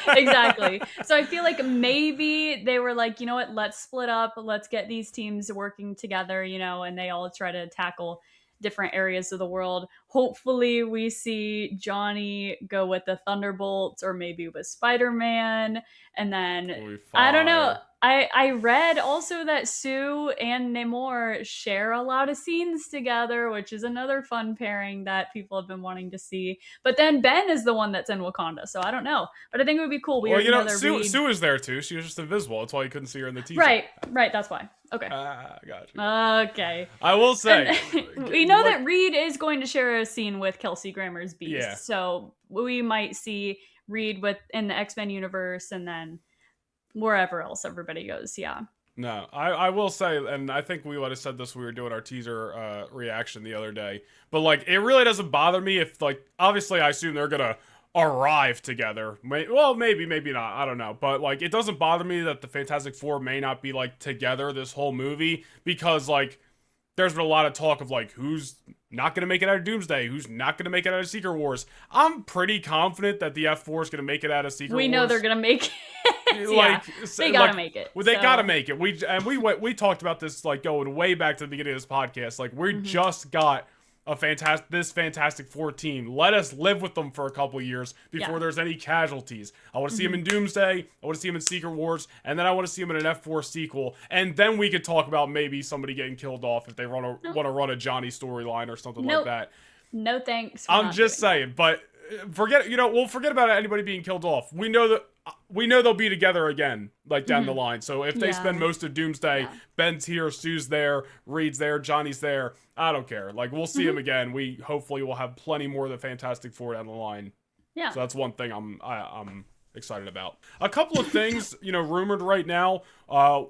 exactly. So I feel like maybe they were like, you know what, let's split up, let's get these teams working together, and they all try to tackle different areas of the world. Hopefully we see Johnny go with the Thunderbolts or maybe with Spider-Man. And then, I don't know. I read also that Sue and Namor share a lot of scenes together, which is another fun pairing that people have been wanting to see. But then Ben is the one that's in Wakanda, so I don't know. But I think it would be cool. Well, you know, Sue is there too. She was just invisible. That's why you couldn't see her in the teaser. Right, that's why. Okay. Gotcha. Okay. I will say. We know that Reed is going to share a scene with Kelsey Grammer's Beast. Yeah. So we might see Reed in the X-Men universe and then wherever else everybody goes. Yeah. No, I will say, and I think we would have said this when we were doing our teaser reaction the other day, but like, it really doesn't bother me if, like, obviously I assume they're gonna arrive together. Well, maybe not. I don't know. But, like, it doesn't bother me that the Fantastic Four may not be, like, together this whole movie, because, like, there's been a lot of talk of, like, who's not going to make it out of Doomsday, who's not going to make it out of Secret Wars. I'm pretty confident that the F4 is going to make it out of Secret Wars. We know they're going to make it. Like, yeah, they got to make it. Well, they got to make it. We talked about this, like, going way back to the beginning of this podcast. Like, we just got this Fantastic Four team. Let us live with them for a couple years before there's any casualties. I want to see them in Doomsday. I want to see them in Secret Wars, and then I want to see them in an F4 sequel. And then we could talk about maybe somebody getting killed off if they want to run a Johnny storyline or something like that. No thanks. I'm just saying, but we'll forget about anybody being killed off. We know they'll be together again, like, down the line. So if they spend most of Doomsday, Ben's here, Sue's there, Reed's there, Johnny's there, I don't care. Like, we'll see him again. We hopefully will have plenty more of the Fantastic Four down the line. Yeah. So that's one thing I'm excited about. A couple of things, rumored right now.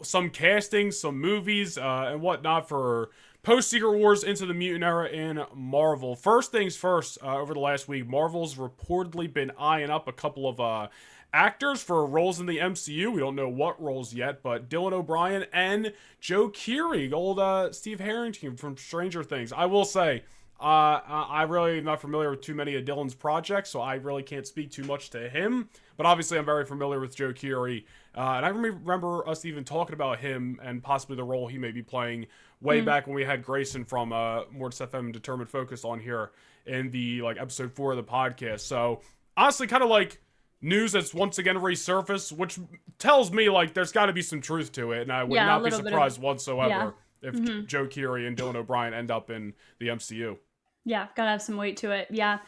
Some castings, some movies, and whatnot for post-Secret Wars into the mutant era in Marvel. First things first, over the last week, Marvel's reportedly been eyeing up a couple of actors for roles in the MCU. We don't know what roles yet, but Dylan O'Brien and Joe Keery, old Steve Harrington from Stranger Things. I will say, I really am not familiar with too many of Dylan's projects, so I really can't speak too much to him. But obviously, I'm very familiar with Joe Keery, and I remember us even talking about him and possibly the role he may be playing way back when we had Grayson from Mortis FM Determined Focus on here in the episode 4 of the podcast. So honestly, kind of like news that's once again resurfaced, which tells me there's got to be some truth to it, and I would not be surprised whatsoever if Joe Keery and Dylan O'Brien end up in the MCU. Yeah, gotta have some weight to it. Yeah.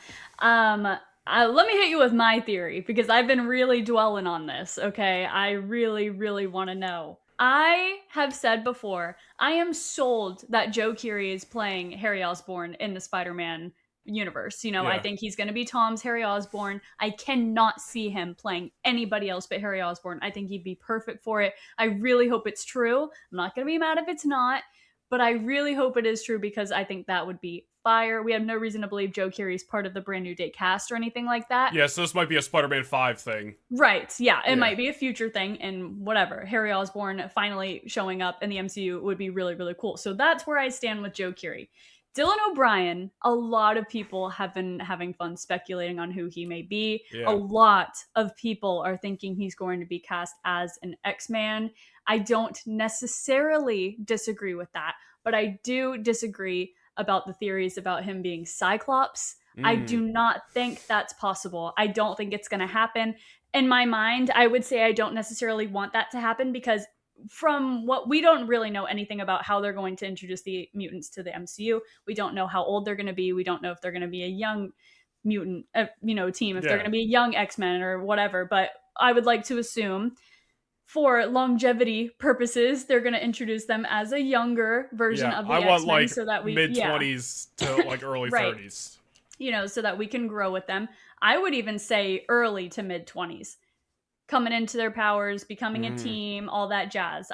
Let me hit you with my theory, because I've been really dwelling on this, okay? I really, really want to know. I have said before, I am sold that Joe Keery is playing Harry Osborn in the Spider-Man universe. I think he's going to be Tom's Harry Osborn. I cannot see him playing anybody else but Harry Osborn. I think he'd be perfect for it. I really hope it's true. I'm not going to be mad if it's not, but I really hope it is true, because I think that would be fire. We have no reason to believe Joe Keery is part of the Brand New Day cast or anything like that. Yeah, so this might be a Spider-Man 5 thing. Right, yeah. It might be a future thing, and whatever. Harry Osborn finally showing up in the MCU would be really, really cool. So that's where I stand with Joe Keery. Dylan O'Brien, a lot of people have been having fun speculating on who he may be. Yeah. A lot of people are thinking he's going to be cast as an X-Man. I don't necessarily disagree with that, but I do disagree about the theories about him being Cyclops. I do not think that's possible. I don't think it's going to happen. In my mind, I would say I don't necessarily want that to happen, because from what we don't really know anything about how they're going to introduce the mutants to the MCU. We don't know how old they're going to be. We don't know if they're going to be a young mutant, team, if they're going to be a young X-Men or whatever. But I would like to assume, for longevity purposes, they're going to introduce them as a younger version of the X-Men, so that we mid-20s to early right. 30s. So that we can grow with them. I would even say early to mid-20s. Coming into their powers, becoming a team, all that jazz.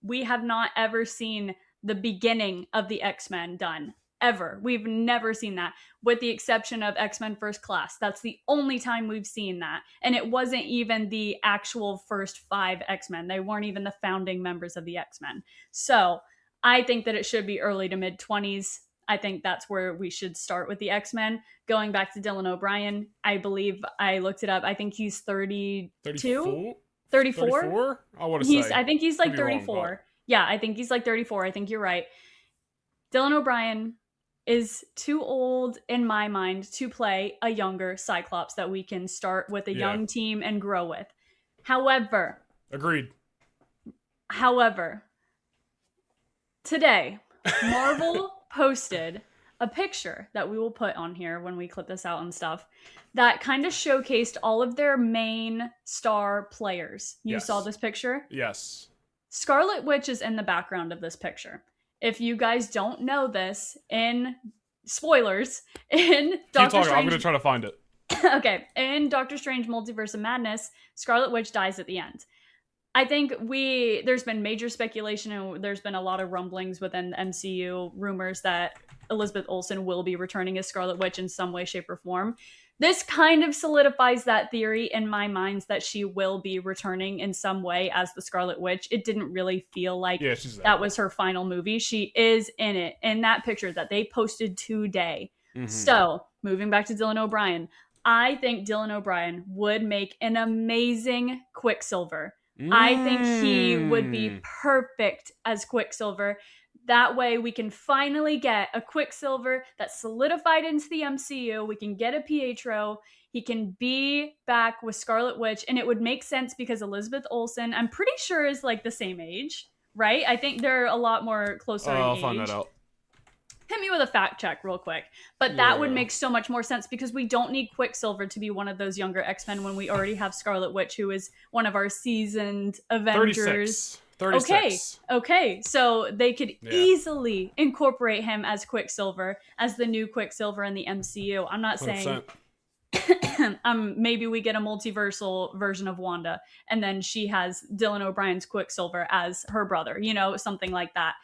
We have not ever seen the beginning of the X-Men done. Ever. We've never seen that, with the exception of X-Men First Class. That's the only time we've seen that. And it wasn't even the actual first 5 X-Men. They weren't even the founding members of the X-Men. So I think that it should be early to mid-20s. I think that's where we should start with the X-Men. Going back to Dylan O'Brien, I believe I looked it up. I think he's 32? 34? I want to say. I think he's 34. Yeah, I think he's 34. I think you're right. Dylan O'Brien, is too old in my mind to play a younger Cyclops that we can start with a young team and grow with. However, agreed. However, today, Marvel posted a picture that we will put on here when we clip this out and stuff that kind of showcased all of their main star players. You saw this picture? Yes. Scarlet Witch is in the background of this picture. If you guys don't know this, in spoilers, in Doctor Strange... I'm going to try to find it. Okay, in Doctor Strange Multiverse of Madness, Scarlet Witch dies at the end. I think there's been major speculation and there's been a lot of rumblings within the MCU, rumors that Elizabeth Olsen will be returning as Scarlet Witch in some way, shape, or form. This kind of solidifies that theory in my mind that she will be returning in some way as the Scarlet Witch. It didn't really feel like that was her final movie. She is in it, in that picture that they posted today. Mm-hmm. So, moving back to Dylan O'Brien, I think Dylan O'Brien would make an amazing Quicksilver. I think he would be perfect as Quicksilver. That way we can finally get a Quicksilver that's solidified into the MCU. We can get a Pietro. He can be back with Scarlet Witch. And it would make sense because Elizabeth Olsen, I'm pretty sure, is like the same age, right? I think they're a lot more closer in age. I'll find that out. Hit me with a fact check real quick. But that would make so much more sense because we don't need Quicksilver to be one of those younger X-Men when we already have Scarlet Witch, who is one of our seasoned Avengers. 36. Okay. So they could easily incorporate him as Quicksilver, as the new Quicksilver in the MCU. I'm not 100%. Saying maybe we get a multiversal version of Wanda and then she has Dylan O'Brien's Quicksilver as her brother, something like that.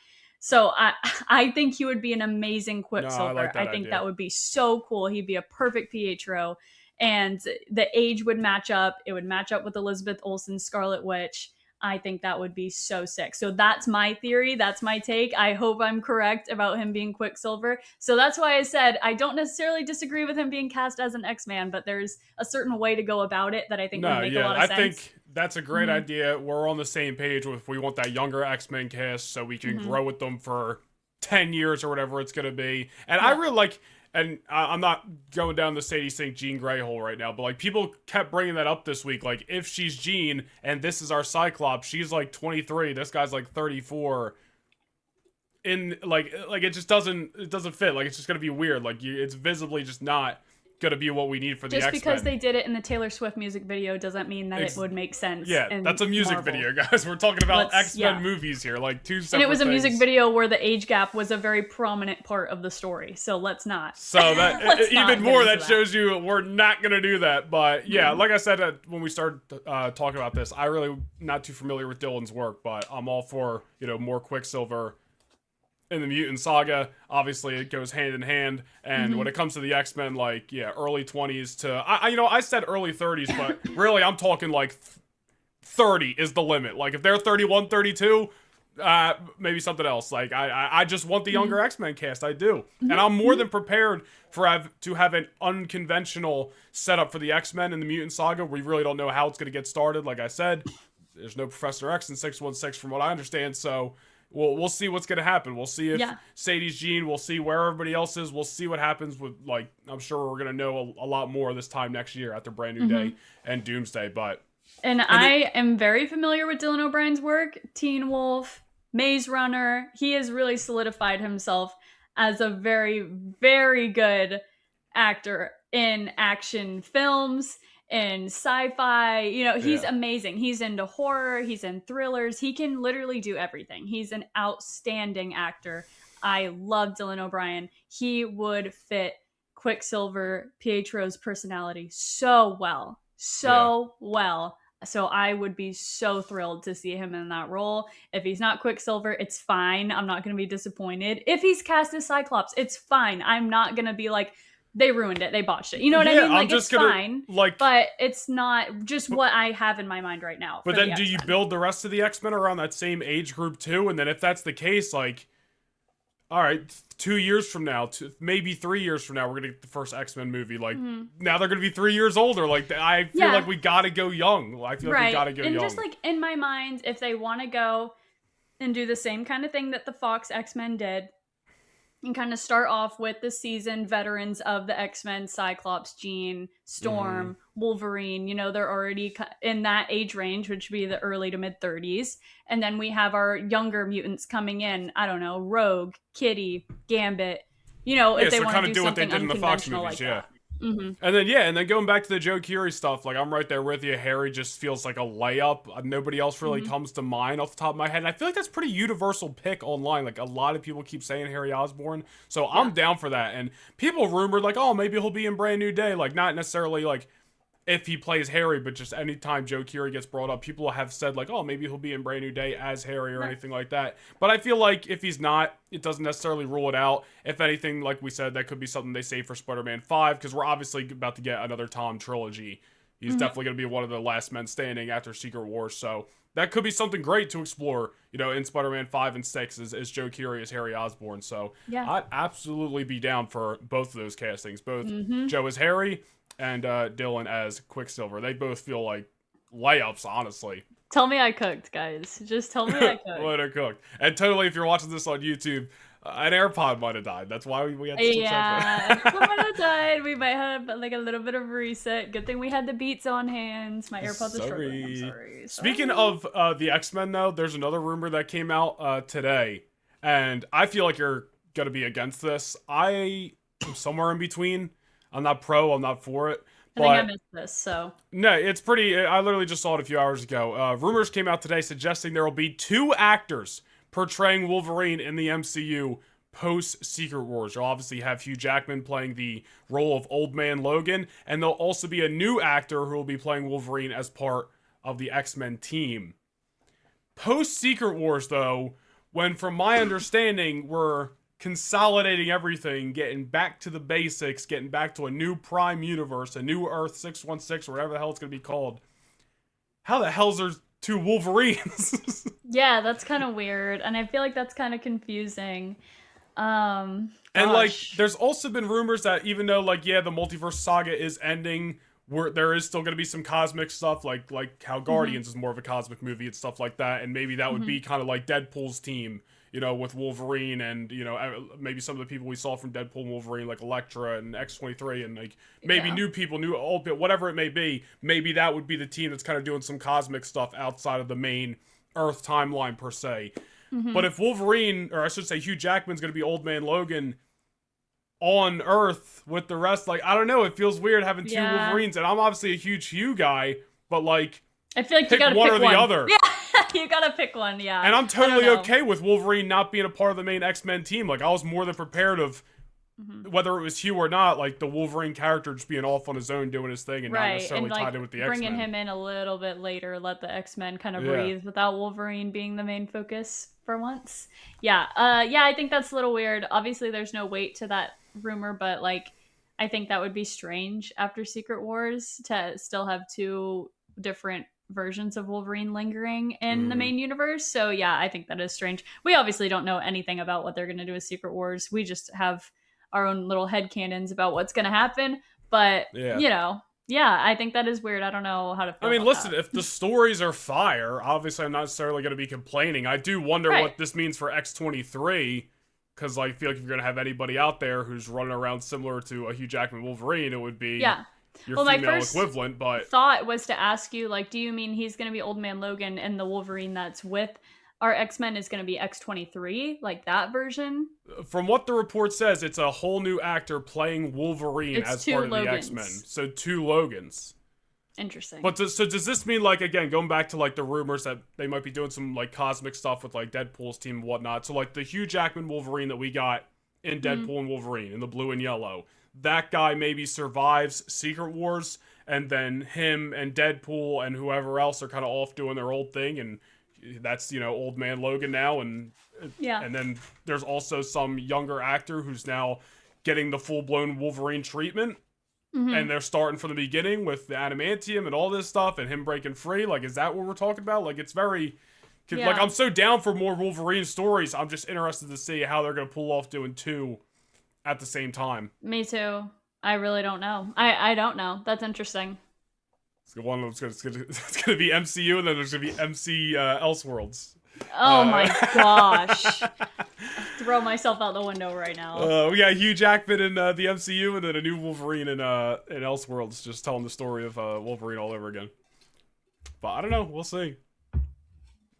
So I think he would be an amazing Quicksilver. No, I think idea. That would be so cool. He'd be a perfect Pietro. And the age would match up. It would match up with Elizabeth Olsen's Scarlet Witch. I think that would be so sick. So that's my theory. That's my take. I hope I'm correct about him being Quicksilver. So that's why I said I don't necessarily disagree with him being cast as an X-Man, but there's a certain way to go about it that I think would make a lot of sense. I think that's a great idea. We're on the same page with we want that younger X-Men cast so we can grow with them for 10 years or whatever it's going to be. And I really like... And I'm not going down the Sadie Sink Jean Grey hole right now, but like people kept bringing that up this week. Like if she's Jean and this is our Cyclops, she's like 23. This guy's like 34. In like it just doesn't fit. Like it's just gonna be weird. Like it's visibly just not gonna be what we need for the X-Men. Just because they did it in the Taylor Swift music video doesn't mean that it would make sense. Yeah, that's a music video, guys. We're talking about X-Men movies here, like two separate. And it was a things. music video where the age gap was a very prominent part of the story. So let's not. So that even more that shows you we're not gonna do that. But yeah, like I said when we started talking about this, I really not too familiar with Dylan's work, but I'm all for more Quicksilver. In the Mutant Saga, obviously it goes hand in hand, and when it comes to the X-Men, early 20s to I said early 30s, but really I'm talking like 30 is the limit. Like if they're 31, 32, maybe something else. Like I just want the younger X-Men cast. I do, and I'm more than prepared to have an unconventional setup for the X-Men in the Mutant Saga. We really don't know how it's going to get started. Like I said, there's no Professor X in 616 from what I understand, so. We'll see what's going to happen. We'll see if Sadie's Jean. We'll see where everybody else is. We'll see what happens with, I'm sure we're going to know a lot more this time next year after Brand New Day and Doomsday. And I am very familiar with Dylan O'Brien's work. Teen Wolf, Maze Runner. He has really solidified himself as a very, very good actor in action films. In sci-fi, he's amazing. He's into horror, he's in thrillers, he can literally do everything. He's an outstanding actor. I love Dylan O'Brien. He would fit Quicksilver, Pietro's personality so well. So I would be so thrilled to see him in that role. If he's not Quicksilver, it's fine. I'm not going to be disappointed. If he's cast as Cyclops, it's fine. I'm not going to be like, they ruined it. They botched it. You know what I mean? Like, it's fine. But it's not just what I have in my mind right now. But then do you build the rest of the X-Men around that same age group too? And then if that's the case, all right, 2 years from now, maybe 3 years from now, we're going to get the first X-Men movie. Now they're going to be 3 years older. I feel like we got to go young. I feel like we got to go young. And just in my mind, if they want to go and do the same kind of thing that the Fox X-Men did, and kind of start off with the seasoned veterans of the X-Men, Cyclops, Jean, Storm, Wolverine. You know, they're already in that age range, which would be the early to mid 30s. And then we have our younger mutants coming in. I don't know, Rogue, Kitty, Gambit. You know, if they so want kind to of do what they something did in the Fox unconventional movies, like that. And then going back to the Joe Keery stuff, like I'm right there with you. Harry just feels like a layup. Nobody else really comes to mind off the top of my head. And I feel like that's pretty universal pick online. Like a lot of people keep saying Harry Osborn, so I'm down for that. And people rumored like, oh, maybe he'll be in Brand New Day. Like not necessarily like if he plays Harry, but just anytime Joe Keery gets brought up, people have said like, oh, maybe he'll be in Brand New Day as Harry or anything like that. But I feel like if he's not, it doesn't necessarily rule it out. If anything, like we said, that could be something they save for Spider-Man 5, because we're obviously about to get another Tom trilogy. He's definitely going to be one of the last men standing after Secret Wars, so that could be something great to explore, you know, in Spider-Man 5 and 6 as Joe Keery as Harry Osborn. So I'd absolutely be down for both of those castings, both Joe as Harry and Dylan as Quicksilver. They both feel like layups, honestly. Tell me I cooked, guys. Just tell me I cooked. Let her cook. And totally, if you're watching this on YouTube, an AirPod might have died. That's why we had to switch it might have died. We might have like a little bit of a reset. Good thing we had the beats on hand. My AirPods are struggling. I'm sorry. Speaking of the X-Men, though, there's another rumor that came out today, and I feel like you're gonna be against this. I am somewhere in between. I'm not pro. I'm not for it. I think I missed this, so. No, it's pretty. I literally just saw it a few hours ago. Rumors came out today suggesting there will be 2 actors portraying Wolverine in the MCU post Secret Wars. You'll obviously have Hugh Jackman playing the role of Old Man Logan, and there'll also be a new actor who will be playing Wolverine as part of the X-Men team. Post Secret Wars, though, when from my understanding we're consolidating everything, getting back to the basics, getting back to a new Prime universe, a new Earth 616, or whatever the hell it's going to be called. How the hell's there 2 Wolverines? Yeah, that's kind of weird, and I feel like that's kind of confusing. And like, there's also been rumors that even though like, the multiverse saga is ending, there is still going to be some cosmic stuff, like how Guardians is more of a cosmic movie and stuff like that, and maybe that would be kind of like Deadpool's team, you know, with Wolverine and, you know, maybe some of the people we saw from Deadpool and Wolverine, like Elektra and X-23, and like maybe new people, new old people, whatever it may be. Maybe that would be the team that's kind of doing some cosmic stuff outside of the main Earth timeline per se. But if Wolverine, or I should say Hugh Jackman's going to be Old Man Logan on Earth with the rest, like, I don't know, it feels weird having 2 Wolverines, and I'm obviously a huge Hugh guy, but like, I feel like pick you gotta one pick or the other. Yeah, you gotta pick one, yeah. And I'm totally okay with Wolverine not being a part of the main X-Men team. Like, I was more than prepared of whether it was Hugh or not, like the Wolverine character just being off on his own doing his thing and not necessarily and, like, tied in with the X-Men. Bringing him in a little bit later, let the X-Men kind of breathe without Wolverine being the main focus for once. Yeah, I think that's a little weird. Obviously, there's no weight to that rumor, but like, I think that would be strange after Secret Wars to still have 2 different versions of Wolverine lingering in the main universe. So yeah, I think that is strange. We obviously don't know anything about what they're going to do with Secret Wars. We just have our own little headcanons about what's going to happen. But, you know, I think that is weird. I don't know how to feel about listen, that. if the stories are fire, obviously I'm not necessarily going to be complaining. I do wonder what this means for X-23, because like, I feel like if you're going to have anybody out there who's running around similar to a Hugh Jackman Wolverine, it would be your female my first equivalent. But thought was to ask you, like, do you mean he's going to be Old Man Logan and the Wolverine that's with our X-Men is going to be X-23, like that version? From what the report says, it's a whole new actor playing Wolverine as part of the X-Men. So 2 Logans. Interesting. But so does this mean, like, again, going back to like the rumors that they might be doing some like cosmic stuff with like Deadpool's team and whatnot? So like the Hugh Jackman Wolverine that we got in Deadpool and Wolverine in the blue and yellow, that guy maybe survives Secret Wars, and then him and Deadpool and whoever else are kind of off doing their old thing, and that's, you know, Old Man Logan now, and then there's also some younger actor who's now getting the full-blown Wolverine treatment, and they're starting from the beginning with the adamantium and all this stuff, and him breaking free. Like, is that what we're talking about? Like, it's very... Like, I'm so down for more Wolverine stories. I'm just interested to see how they're going to pull off doing 2 at the same time. Me too. I really don't know. I don't know. That's interesting. One of them's going to be MCU, and then there's going to be MC Elseworlds. Oh my gosh. throw myself out the window right now. We got Hugh Jackman in the MCU, and then a new Wolverine in Elseworlds, just telling the story of Wolverine all over again. But I don't know. We'll see.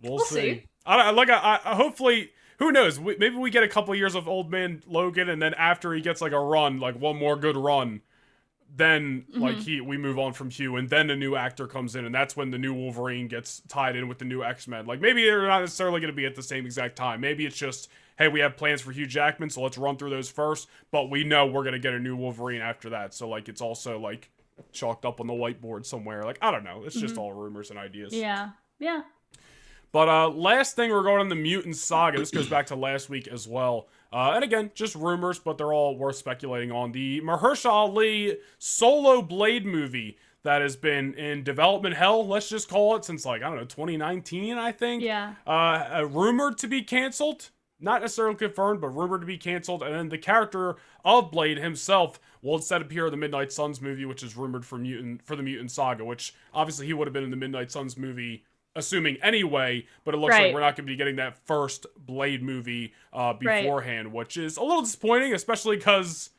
We'll see. I hopefully, who knows? Maybe we get a couple years of Old Man Logan, and then after he gets like a run, like one more good run, then like we move on from Hugh, and then a new actor comes in, and that's when the new Wolverine gets tied in with the new X-Men. Like maybe they're not necessarily going to be at the same exact time. Maybe it's just, hey, we have plans for Hugh Jackman, so let's run through those first. But we know we're going to get a new Wolverine after that. So like it's also like chalked up on the whiteboard somewhere. Like I don't know. It's just all rumors and ideas. Yeah. Yeah. But last thing regarding the Mutant Saga, this goes back to last week as well. And again, just rumors, but they're all worth speculating on. The Mahershala Ali solo Blade movie that has been in development hell, let's just call it, since like, I don't know, 2019, I think. Yeah. Rumored to be canceled. Not necessarily confirmed, but rumored to be canceled. And then the character of Blade himself will instead appear in the Midnight Suns movie, which is rumored for the Mutant Saga, which obviously he would have been in the Midnight Suns movie, assuming anyway, but it looks like we're not going to be getting that first Blade movie beforehand, which is a little disappointing, especially because,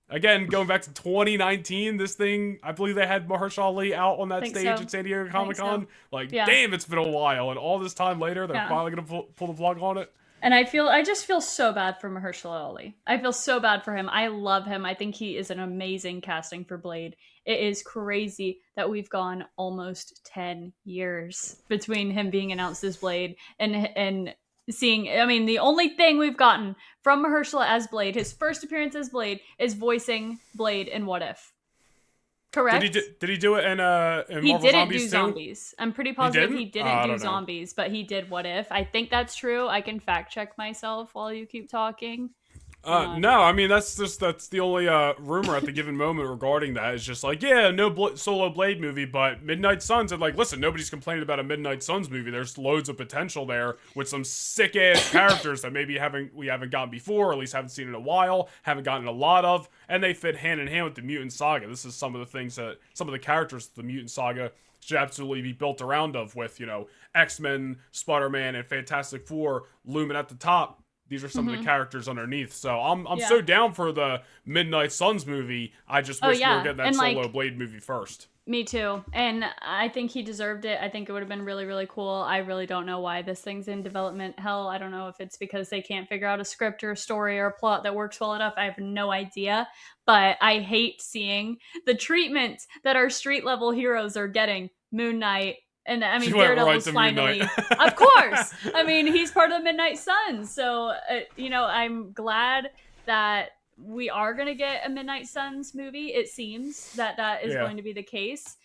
again, going back to 2019, this thing, I believe they had Mahershala Ali out on that stage at San Diego Comic-Con. Damn, it's been a while, and all this time later, they're finally going to pull the plug on it. And I just feel so bad for Mahershala Ali. I feel so bad for him. I love him. I think he is an amazing casting for Blade. It is crazy that we've gone almost 10 years between him being announced as Blade and seeing, I mean, the only thing we've gotten from Mahershala as Blade, his first appearance as Blade, is voicing Blade in What If. Correct? Did he do it in he Marvel didn't Zombies do too? Zombies. I'm pretty positive he didn't do know. Zombies, but he did What If. I think that's true. I can fact check myself while you keep talking. No, I mean that's the only rumor at the given moment regarding that is just like, yeah, no solo Blade movie, but Midnight Suns, and like, listen, nobody's complaining about a Midnight Suns movie. There's loads of potential there with some sick ass characters that maybe we haven't gotten before, or at least haven't seen in a while, haven't gotten a lot of, and they fit hand in hand with the Mutant Saga. This is some of the characters of the Mutant Saga should absolutely be built around with, X-Men, Spider-Man, and Fantastic Four looming at the top. These are some of the characters underneath. So I'm so down for the Midnight Suns movie. I just wish we were getting that solo Blade movie first. Me too. And I think he deserved it. I think it would have been really, really cool. I really don't know why this thing's in development hell. I don't know if it's because they can't figure out a script or a story or a plot that works well enough. I have no idea. But I hate seeing the treatment that our street level heroes are getting. Moon Knight. And I mean, Daredevil's finally, of course. I mean, he's part of the Midnight Suns. So, I'm glad that we are going to get a Midnight Suns movie. It seems that is going to be the case.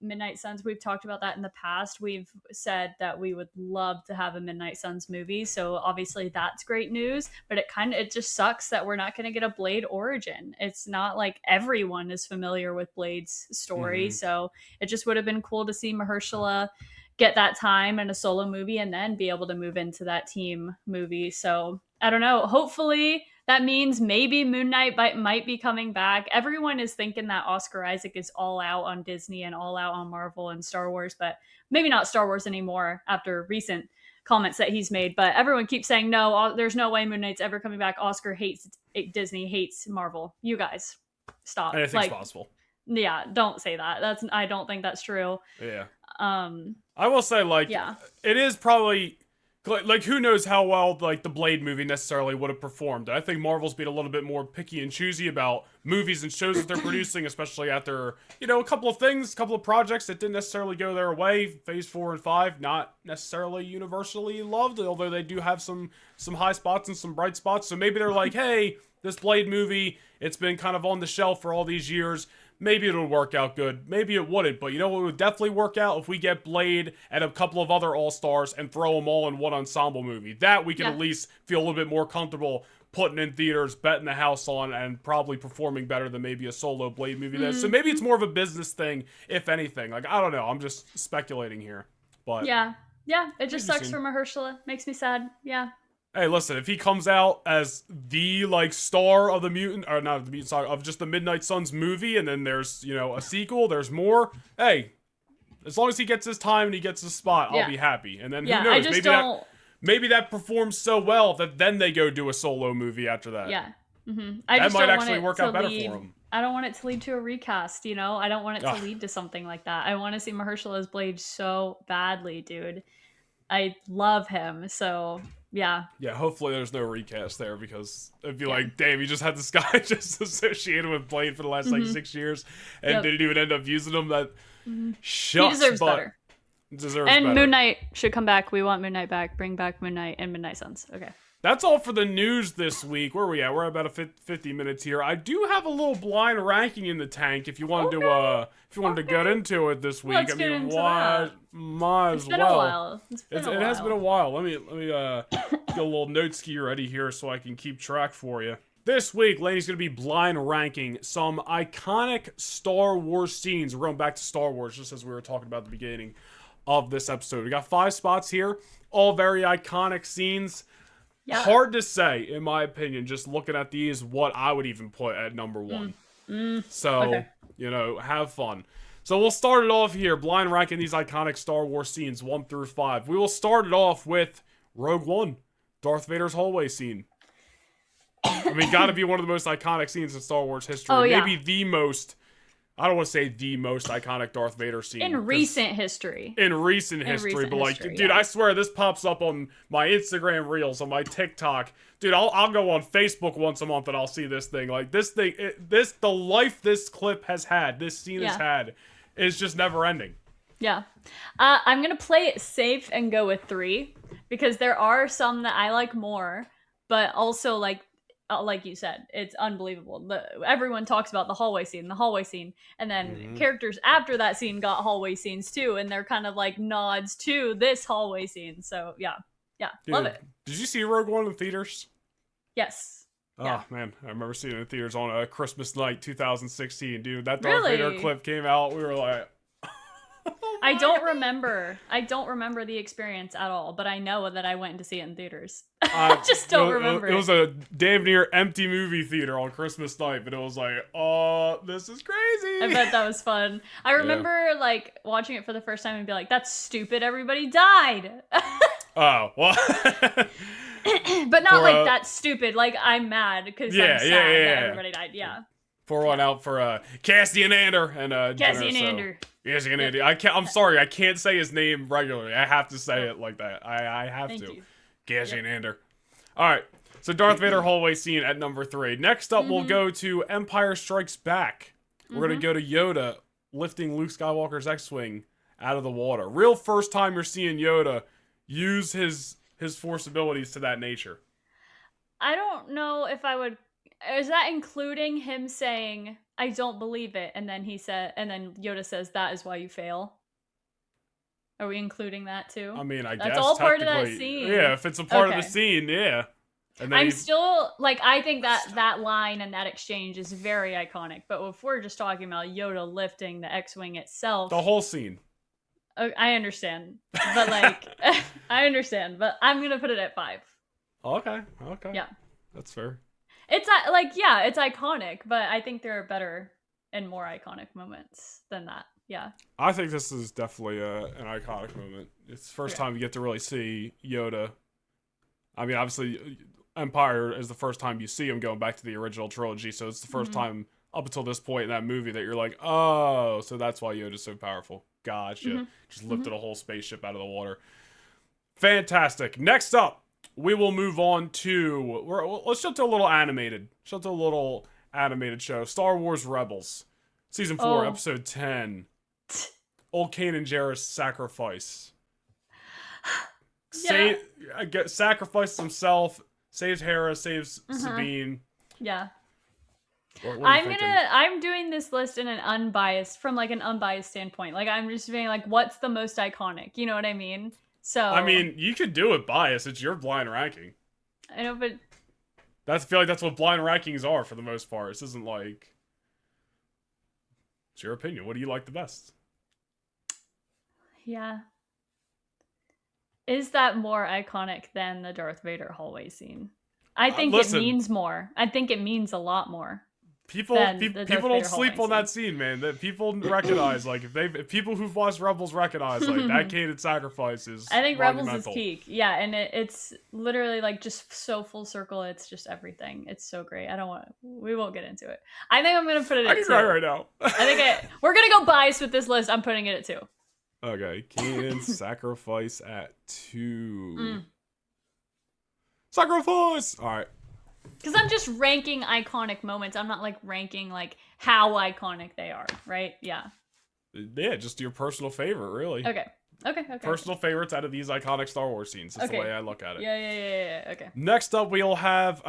Midnight Suns, we've talked about that in the past. We've said that we would love to have a Midnight Suns movie. So obviously that's great news, but it just sucks that we're not going to get a Blade origin. It's not like everyone is familiar with Blade's story. So it just would have been cool to see Mahershala get that time in a solo movie and then be able to move into that team movie. So I don't know. Hopefully that means maybe Moon Knight might be coming back. Everyone is thinking that Oscar Isaac is all out on Disney and all out on Marvel and Star Wars, but maybe not Star Wars anymore after recent comments that he's made. But everyone keeps saying, no, there's no way Moon Knight's ever coming back. Oscar hates Disney, hates Marvel. You guys, stop. Anything's possible. Yeah, don't say that. I don't think that's true. Yeah. I will say, it is probably... who knows how well, the Blade movie necessarily would have performed. I think Marvel's being a little bit more picky and choosy about movies and shows that they're producing, especially after, a couple of projects that didn't necessarily go their way. Phase 4 and 5, not necessarily universally loved, although they do have some high spots and some bright spots. So maybe they're like, hey, this Blade movie, it's been kind of on the shelf for all these years. Maybe it'll work out good. Maybe it wouldn't. But you know what would definitely work out? If we get Blade and a couple of other All-Stars and throw them all in one ensemble movie. That we can at least feel a little bit more comfortable putting in theaters, betting the house on, and probably performing better than maybe a solo Blade movie does. So maybe it's more of a business thing, if anything. I don't know. I'm just speculating here. But yeah. It just sucks for Mahershala. Makes me sad. Yeah. Hey, listen, if he comes out as the, star of the Mutant, or not the Mutant Saga, of just the Midnight Suns movie, and then there's, a sequel, there's more, hey, as long as he gets his time and he gets his spot, I'll be happy. And then who knows, maybe that performs so well that then they go do a solo movie after that. Yeah. That just might don't actually want it work to out better lead, for him. I don't want it to lead to a recast, you know? I don't want it to Ugh. lead to something like that. I want to see Mahershala as Blade so badly, dude. I love him, so yeah. Yeah, hopefully there's no recast there, because it'd be Yeah. like, damn, you just had this guy just associated with Blade for the last like 6 years and didn't even end up using him. That shucks, He deserves but better. Deserves And better. Moon Knight should come back. We want Moon Knight back. Bring back Moon Knight and Midnight Suns. Okay. That's all for the news this week. Where are we at? We're at about 50 minutes here. I do have a little blind ranking in the tank if you wanted to get into it this week. Let's get into that. Might as It's been well. a while. It has been a while. Let me get a little note ski ready here so I can keep track for you. This week, Laney's going to be blind ranking some iconic Star Wars scenes. We're going back to Star Wars, just as we were talking about at the beginning of this episode. We got 5 spots here, all very iconic scenes. Yeah. Hard to say, in my opinion, just looking at these, what I would even put at number 1. So, Okay. Have fun. So we'll start it off here, blind ranking these iconic Star Wars scenes, 1 through 5. We will start it off with Rogue One, Darth Vader's hallway scene. I mean, gotta be one of the most iconic scenes in Star Wars history. Oh, yeah. Maybe the most, I don't want to say the most iconic Darth Vader scene. In recent history. In recent history, but like, history, dude, yeah. I swear this pops up on my Instagram Reels, on my TikTok. Dude, I'll go on Facebook once a month and I'll see this thing. Like, this thing, the life this clip has had, this scene has had, is just never ending. Yeah. I'm going to play it safe and go with 3 because there are some that I like more, but also like you said, it's unbelievable. Everyone talks about the hallway scene, and then characters after that scene got hallway scenes too, and they're kind of like nods to this hallway scene. So yeah, Dude, love it. Did you see Rogue One in theaters? Yes. Oh man, I remember seeing it in theaters on Christmas night 2016. Dude, that Darth Vader clip came out. We were like, I don't remember the experience at all, but I know that I went to see it in theaters. I just don't remember. It was a damn near empty movie theater on Christmas night, but it was like, oh, this is crazy. I bet that was fun. I remember like watching it for the first time and be like, that's stupid, everybody died. Oh, well. But not like that's stupid, like I'm mad because I'm sad that everybody died. Yeah. Pour one out for Cassian Andor and Cassian Andor. Cassian Andor. I'm sorry, I can't say his name regularly. I have to say it like that. I have Thank to. you. Cassian Andor. All right. So Darth Vader hallway scene at number 3. Next up, we'll go to Empire Strikes Back. We're gonna go to Yoda lifting Luke Skywalker's X-wing out of the water. Real first time you're seeing Yoda use his Force abilities to that nature. I don't know if I would. Is that including him saying, I don't believe it, and then Yoda says, that is why you fail? Are we including that too? I mean, I guess that's all part of that technically, scene. yeah, if it's a part of the scene, yeah. And then I'm still like, I think that line and that exchange is very iconic. But if we're just talking about Yoda lifting the X-wing itself, the whole scene. I understand, but like, I understand, but I'm gonna put it at 5. Okay. Yeah, that's fair. it's like, yeah, it's iconic, but I think there are better and more iconic moments than that. Yeah, I think this is definitely an iconic moment. It's the first time you get to really see Yoda. I mean, obviously, Empire is the first time you see him going back to the original trilogy, so it's the first time up until this point in that movie that you're like, oh, so that's why Yoda's so powerful. Gotcha. Just lifted a whole spaceship out of the water. Fantastic. Next up, we will move on to, let's jump to a little animated. Show. Star Wars Rebels. Season 4, Episode 10. Old Kanan Jarrus sacrifice. Sacrifices himself, saves Hera, saves Sabine. Yeah. What are you thinking? I'm doing this list in an unbiased standpoint. Like, I'm just being like, what's the most iconic? You know what I mean? So I mean, you could do it biased. It's your blind ranking. I know, but I feel like that's what blind rankings are for the most part. This isn't like, it's your opinion. What do you like the best? yeah. Is that more iconic than the Darth Vader hallway scene? I think it means more. I think it means a lot more. People than the Darth people don't Vader sleep Hallway on that scene, man. That people recognize, like if people who've watched Rebels recognize, like that Kanan sacrifice is I think monumental. Rebels is peak. Yeah, and it's literally like just so full circle. It's just everything. It's so great. We won't get into it. I think I'm gonna put it I at can 2. cry right now. We're gonna go biased with this list. I'm putting it at 2. Okay, Kanan's sacrifice at 2. Sacrifice. All right. Because I'm just ranking iconic moments. I'm not like ranking like how iconic they are, right? Yeah. Yeah, just your personal favorite, really. Okay. Personal favorites out of these iconic Star Wars scenes. That's okay. the way I look at it. Yeah. Okay. Next up, we'll have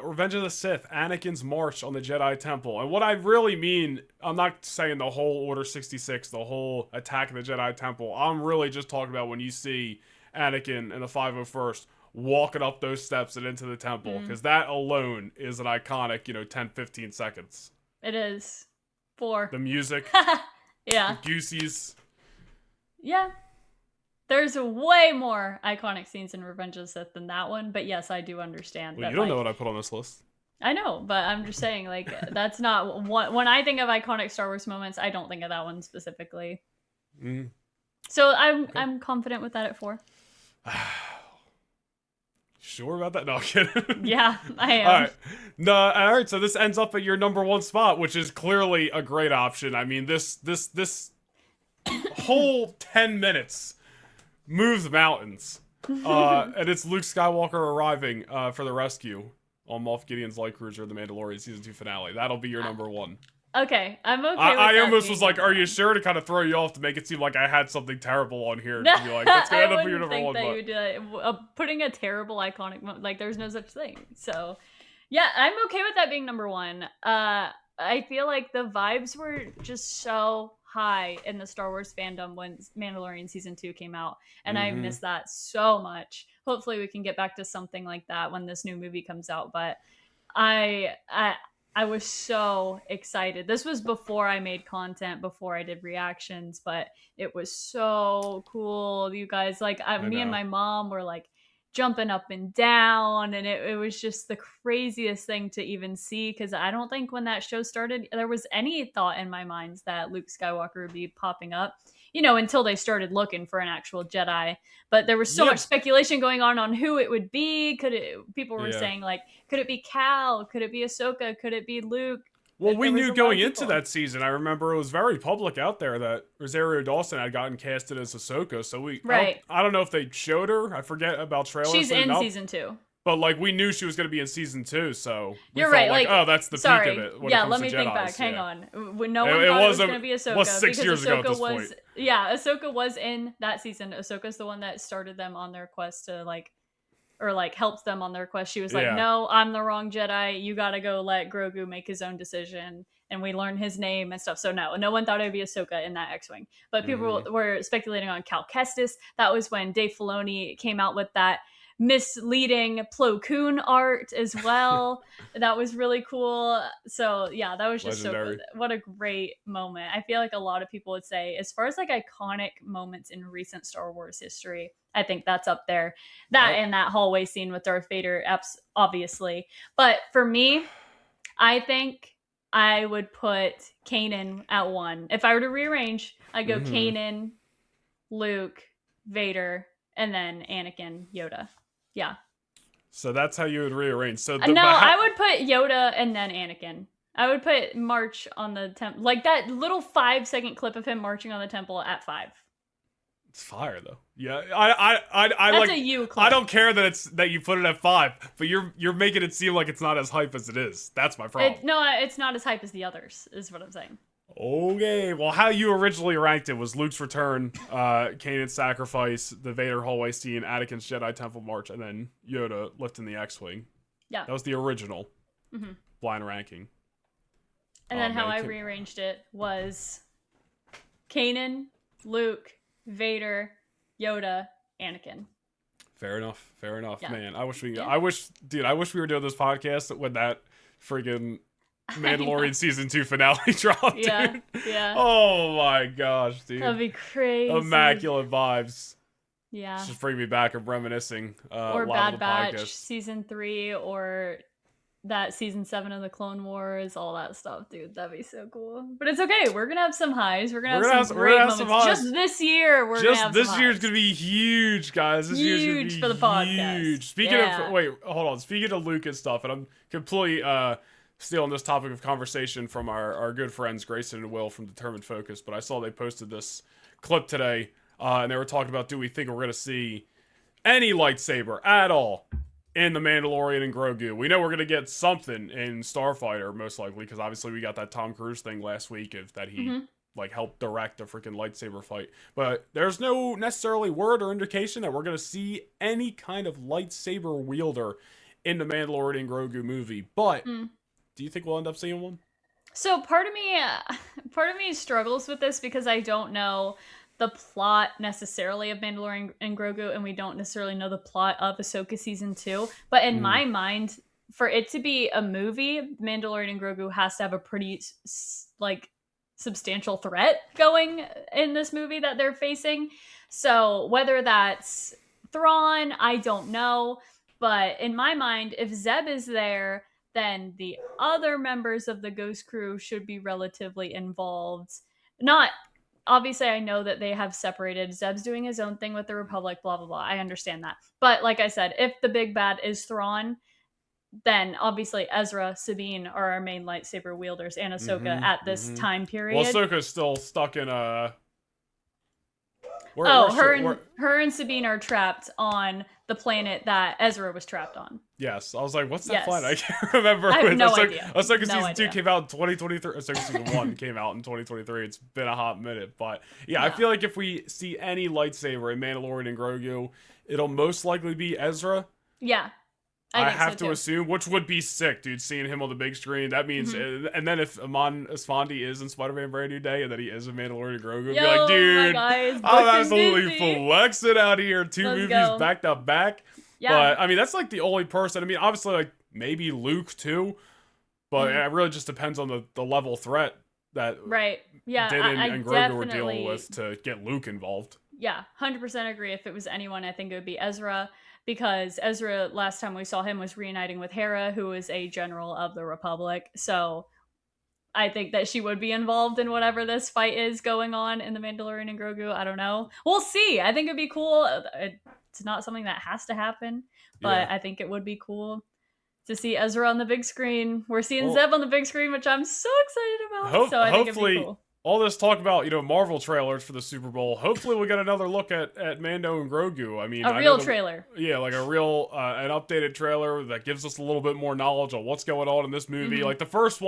Revenge of the Sith, Anakin's march on the Jedi Temple. And what I really mean, I'm not saying the whole Order 66, the whole attack of the Jedi Temple. I'm really just talking about when you see Anakin and the 501st walking up those steps and into the temple, because that alone is an iconic, 10, 15 seconds. It is. 4. The music. Yeah. The Goosies. Yeah. There's way more iconic scenes in Revenge of the Sith than that one, but yes, I do understand. Well, you don't know what I put on this list. I know, but I'm just saying, like, that's not what, when I think of iconic Star Wars moments, I don't think of that one specifically. So I'm confident with that at 4. Sure about that? No, I'm kidding. Yeah, I am. All right. So this ends up at your number 1 spot, which is clearly a great option. I mean, this whole 10 minutes moves mountains, and it's Luke Skywalker arriving for the rescue on Moff Gideon's light cruiser, the Mandalorian season 2 finale. That'll be your number 1. Okay, I'm okay. I almost was like, "Are you sure?" to kind of throw you off to make it seem like I had something terrible on here. To be like, "That's gonna end up your number 1." That you would do that. Putting a terrible iconic moment, like there's no such thing. So, yeah, I'm okay with that being number 1. I feel like the vibes were just so high in the Star Wars fandom when Mandalorian season 2 came out, and I miss that so much. Hopefully, we can get back to something like that when this new movie comes out. But I was so excited. This was before I made content, before I did reactions, but it was so cool. You guys, like, me and my mom were like jumping up and down, and it was just the craziest thing to even see, because I don't think when that show started, there was any thought in my mind that Luke Skywalker would be popping up, until they started looking for an actual Jedi. But there was so much speculation going on who it would be. People were saying, like, could it be Cal? Could it be Ahsoka? Could it be Luke? Well, we knew going into that season. I remember it was very public out there that Rosario Dawson had gotten casted as Ahsoka. So I don't know if they showed her. I forget about trailers. She's in season 2. But, like, we knew she was going to be in season 2, so you're right. Like, oh, that's the peak of it. Yeah, let me think back. Hang on. When no one thought it was going to be Ahsoka, was 6 years ago at this point. point. Yeah, Ahsoka was in that season. Ahsoka's the one that started them on their quest to, like, or like helped them on their quest. She was like, "No, I'm the wrong Jedi. You got to go let Grogu make his own decision." And we learn his name and stuff. So no one thought it would be Ahsoka in that X-Wing. But people were speculating on Cal Kestis. That was when Dave Filoni came out with that misleading Plo Koon art as well. That was really cool. So yeah, that was just legendary. So cool. What a great moment. I feel like a lot of people would say, as far as like iconic moments in recent Star Wars history, I think that's up there. That and that hallway scene with Darth Vader, obviously. But for me, I think I would put Kanan at 1. If I were to rearrange, I'd go Kanan, Luke, Vader, and then Anakin, Yoda. Yeah. So that's how you would rearrange. So I would put Yoda and then Anakin. I would put March on the temple, like that little 5-second clip of him marching on the temple at 5. It's fire though. Yeah, I that's like. A you clip. I don't care that you put it at 5, but you're making it seem like it's not as hype as it is. That's my problem. It's not as hype as the others, is what I'm saying. Okay, well, how you originally ranked it was Luke's return, Kanan's sacrifice, the Vader hallway scene, Anakin's Jedi Temple march, and then Yoda lifting the X-wing. Yeah, that was the original blind ranking. And then how I rearranged it was Kanan, Luke, Vader, Yoda, Anakin. Fair enough, yeah. Man. I wish we were doing this podcast when that friggin' Mandalorian season 2 finale dropped. Yeah, dude. Yeah. Oh my gosh, dude. That'd be crazy. Immaculate vibes. Yeah. Just bring me back of reminiscing. Or Bad Batch season 3, or that season 7 of the Clone Wars, all that stuff, dude. That'd be so cool. But it's okay. We're gonna have some highs. We're gonna have some great moments. Just this year, we're gonna have some highs. Just this year's gonna be huge, guys. This year's gonna be for the podcast. Huge. Speaking of, wait, hold on. Speaking of Lucas stuff, and I'm completely stealing this topic of conversation from our good friends Grayson and Will from Determined Focus, but I saw they posted this clip today, and they were talking about, do we think we're gonna see any lightsaber at all in The Mandalorian and Grogu? We know we're going to get something in Starfighter, most likely, because obviously we got that Tom Cruise thing last week that he like helped direct a freaking lightsaber fight. But there's no necessarily word or indication that we're going to see any kind of lightsaber wielder in The Mandalorian and Grogu movie. But do you think we'll end up seeing one? So part of me struggles with this because I don't know the plot necessarily of Mandalorian and Grogu, and we don't necessarily know the plot of Ahsoka season 2. But in my mind, for it to be a movie, Mandalorian and Grogu has to have a pretty like substantial threat going in this movie that they're facing. So whether that's Thrawn, I don't know. But in my mind, if Zeb is there, then the other members of the Ghost Crew should be relatively involved. Not obviously, I know that they have separated. Zeb's doing his own thing with the Republic, blah, blah, blah. I understand that. But like I said, if the big bad is Thrawn, then obviously Ezra, Sabine are our main lightsaber wielders, and Ahsoka at this time period. Well, Ahsoka's still stuck in a... her and Sabine are trapped on the planet that Ezra was trapped on. Yes, I was like, what's that planet? I can't remember. I have no idea. Ahsoka season 2 came out in 2023. Ahsoka season 1 came out in 2023. It's been a hot minute. But yeah, I feel like if we see any lightsaber in Mandalorian and Grogu, it'll most likely be Ezra. Yeah. I have to assume, which would be sick, dude, seeing him on the big screen. That means, and then if Amon Esfandi is in Spider-Man Brand New Day, and then he is in Mandalorian and Grogu, be like, dude, I'm absolutely flexing out here. Two movies back to back. Yeah. But, I mean, that's like the only person. I mean, obviously, like, maybe Luke, too. But it really just depends on the level of threat that Din and Grogu were dealing with to get Luke involved. Yeah, 100% agree. If it was anyone, I think it would be Ezra. Because Ezra, last time we saw him, was reuniting with Hera, who is a general of the Republic. So I think that she would be involved in whatever this fight is going on in The Mandalorian and Grogu. I don't know. We'll see. I think it'd be cool. It's not something that has to happen, but I think it would be cool to see Ezra on the big screen. We're seeing Zeb on the big screen, which I'm so excited about. So I think it'd be cool. All this talk about, Marvel trailers for the Super Bowl. Hopefully we'll get another look at Mando and Grogu. I mean, a real trailer. Yeah, like a real, an updated trailer that gives us a little bit more knowledge on what's going on in this movie. Like the first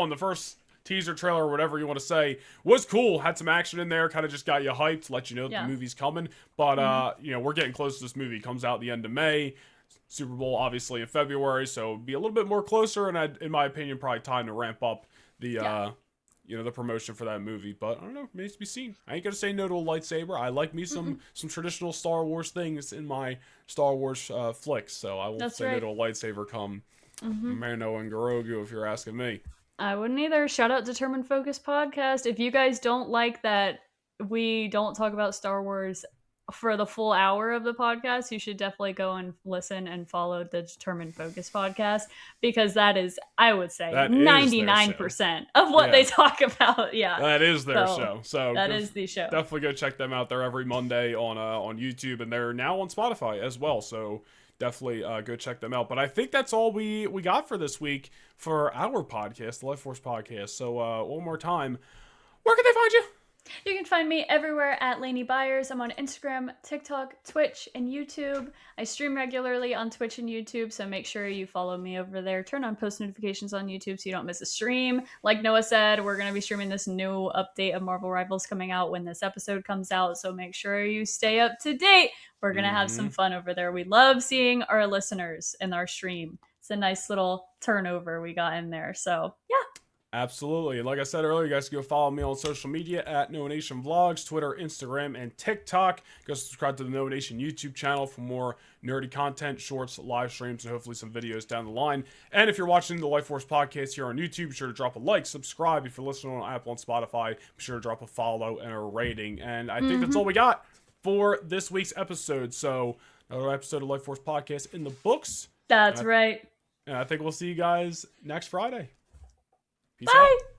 teaser trailer, or whatever you want to say, was cool. Had some action in there, kind of just got you hyped, let you know that the movie's coming. But, we're getting close to this movie. It comes out the end of May. Super Bowl, obviously, in February. So it'll be a little bit more closer, and in my opinion, probably time to ramp up the promotion for that movie. But I don't know, remains to be seen. I ain't gonna say no to a lightsaber. I like me some traditional Star Wars things in my Star Wars flicks, so I won't say no to a lightsaber come Mando and Grogu, if you're asking me. I wouldn't either. Shout out Determined Focus Podcast. If you guys don't like that we don't talk about Star Wars for the full hour of the podcast, you should definitely go and listen and follow the Determined Focus Podcast, because that is, I would say, 99% of what they talk about. Yeah, that is their show. So that is the show. Definitely go check them out. They're every Monday on YouTube, and they're now on Spotify as well. So definitely go check them out. But I think that's all we got for this week for our podcast, the Lightforce Podcast. So one more time, where can they find you? You can find me everywhere at Laney Byers. I'm on Instagram, TikTok, Twitch, and YouTube. I stream regularly on Twitch and YouTube, so make sure you follow me over there. Turn on post notifications on YouTube so you don't miss a stream. Like Noah said, we're going to be streaming this new update of Marvel Rivals coming out when this episode comes out, so make sure you stay up to date. We're going to have some fun over there. We love seeing our listeners in our stream. It's a nice little turnover we got in there, so yeah. Absolutely. And like I said earlier, you guys can go follow me on social media at Noah Nation Vlogs, Twitter, Instagram, and TikTok. Go subscribe to the Noah Nation YouTube channel for more nerdy content, shorts, live streams, and hopefully some videos down the line. And if you're watching the Lightforce Podcast here on YouTube, be sure to drop a like, subscribe. If you're listening on Apple and Spotify, be sure to drop a follow and a rating. And I think that's all we got for this week's episode. So another episode of Lightforce Podcast in the books. That's right. And I think we'll see you guys next Friday. Peace Bye. out.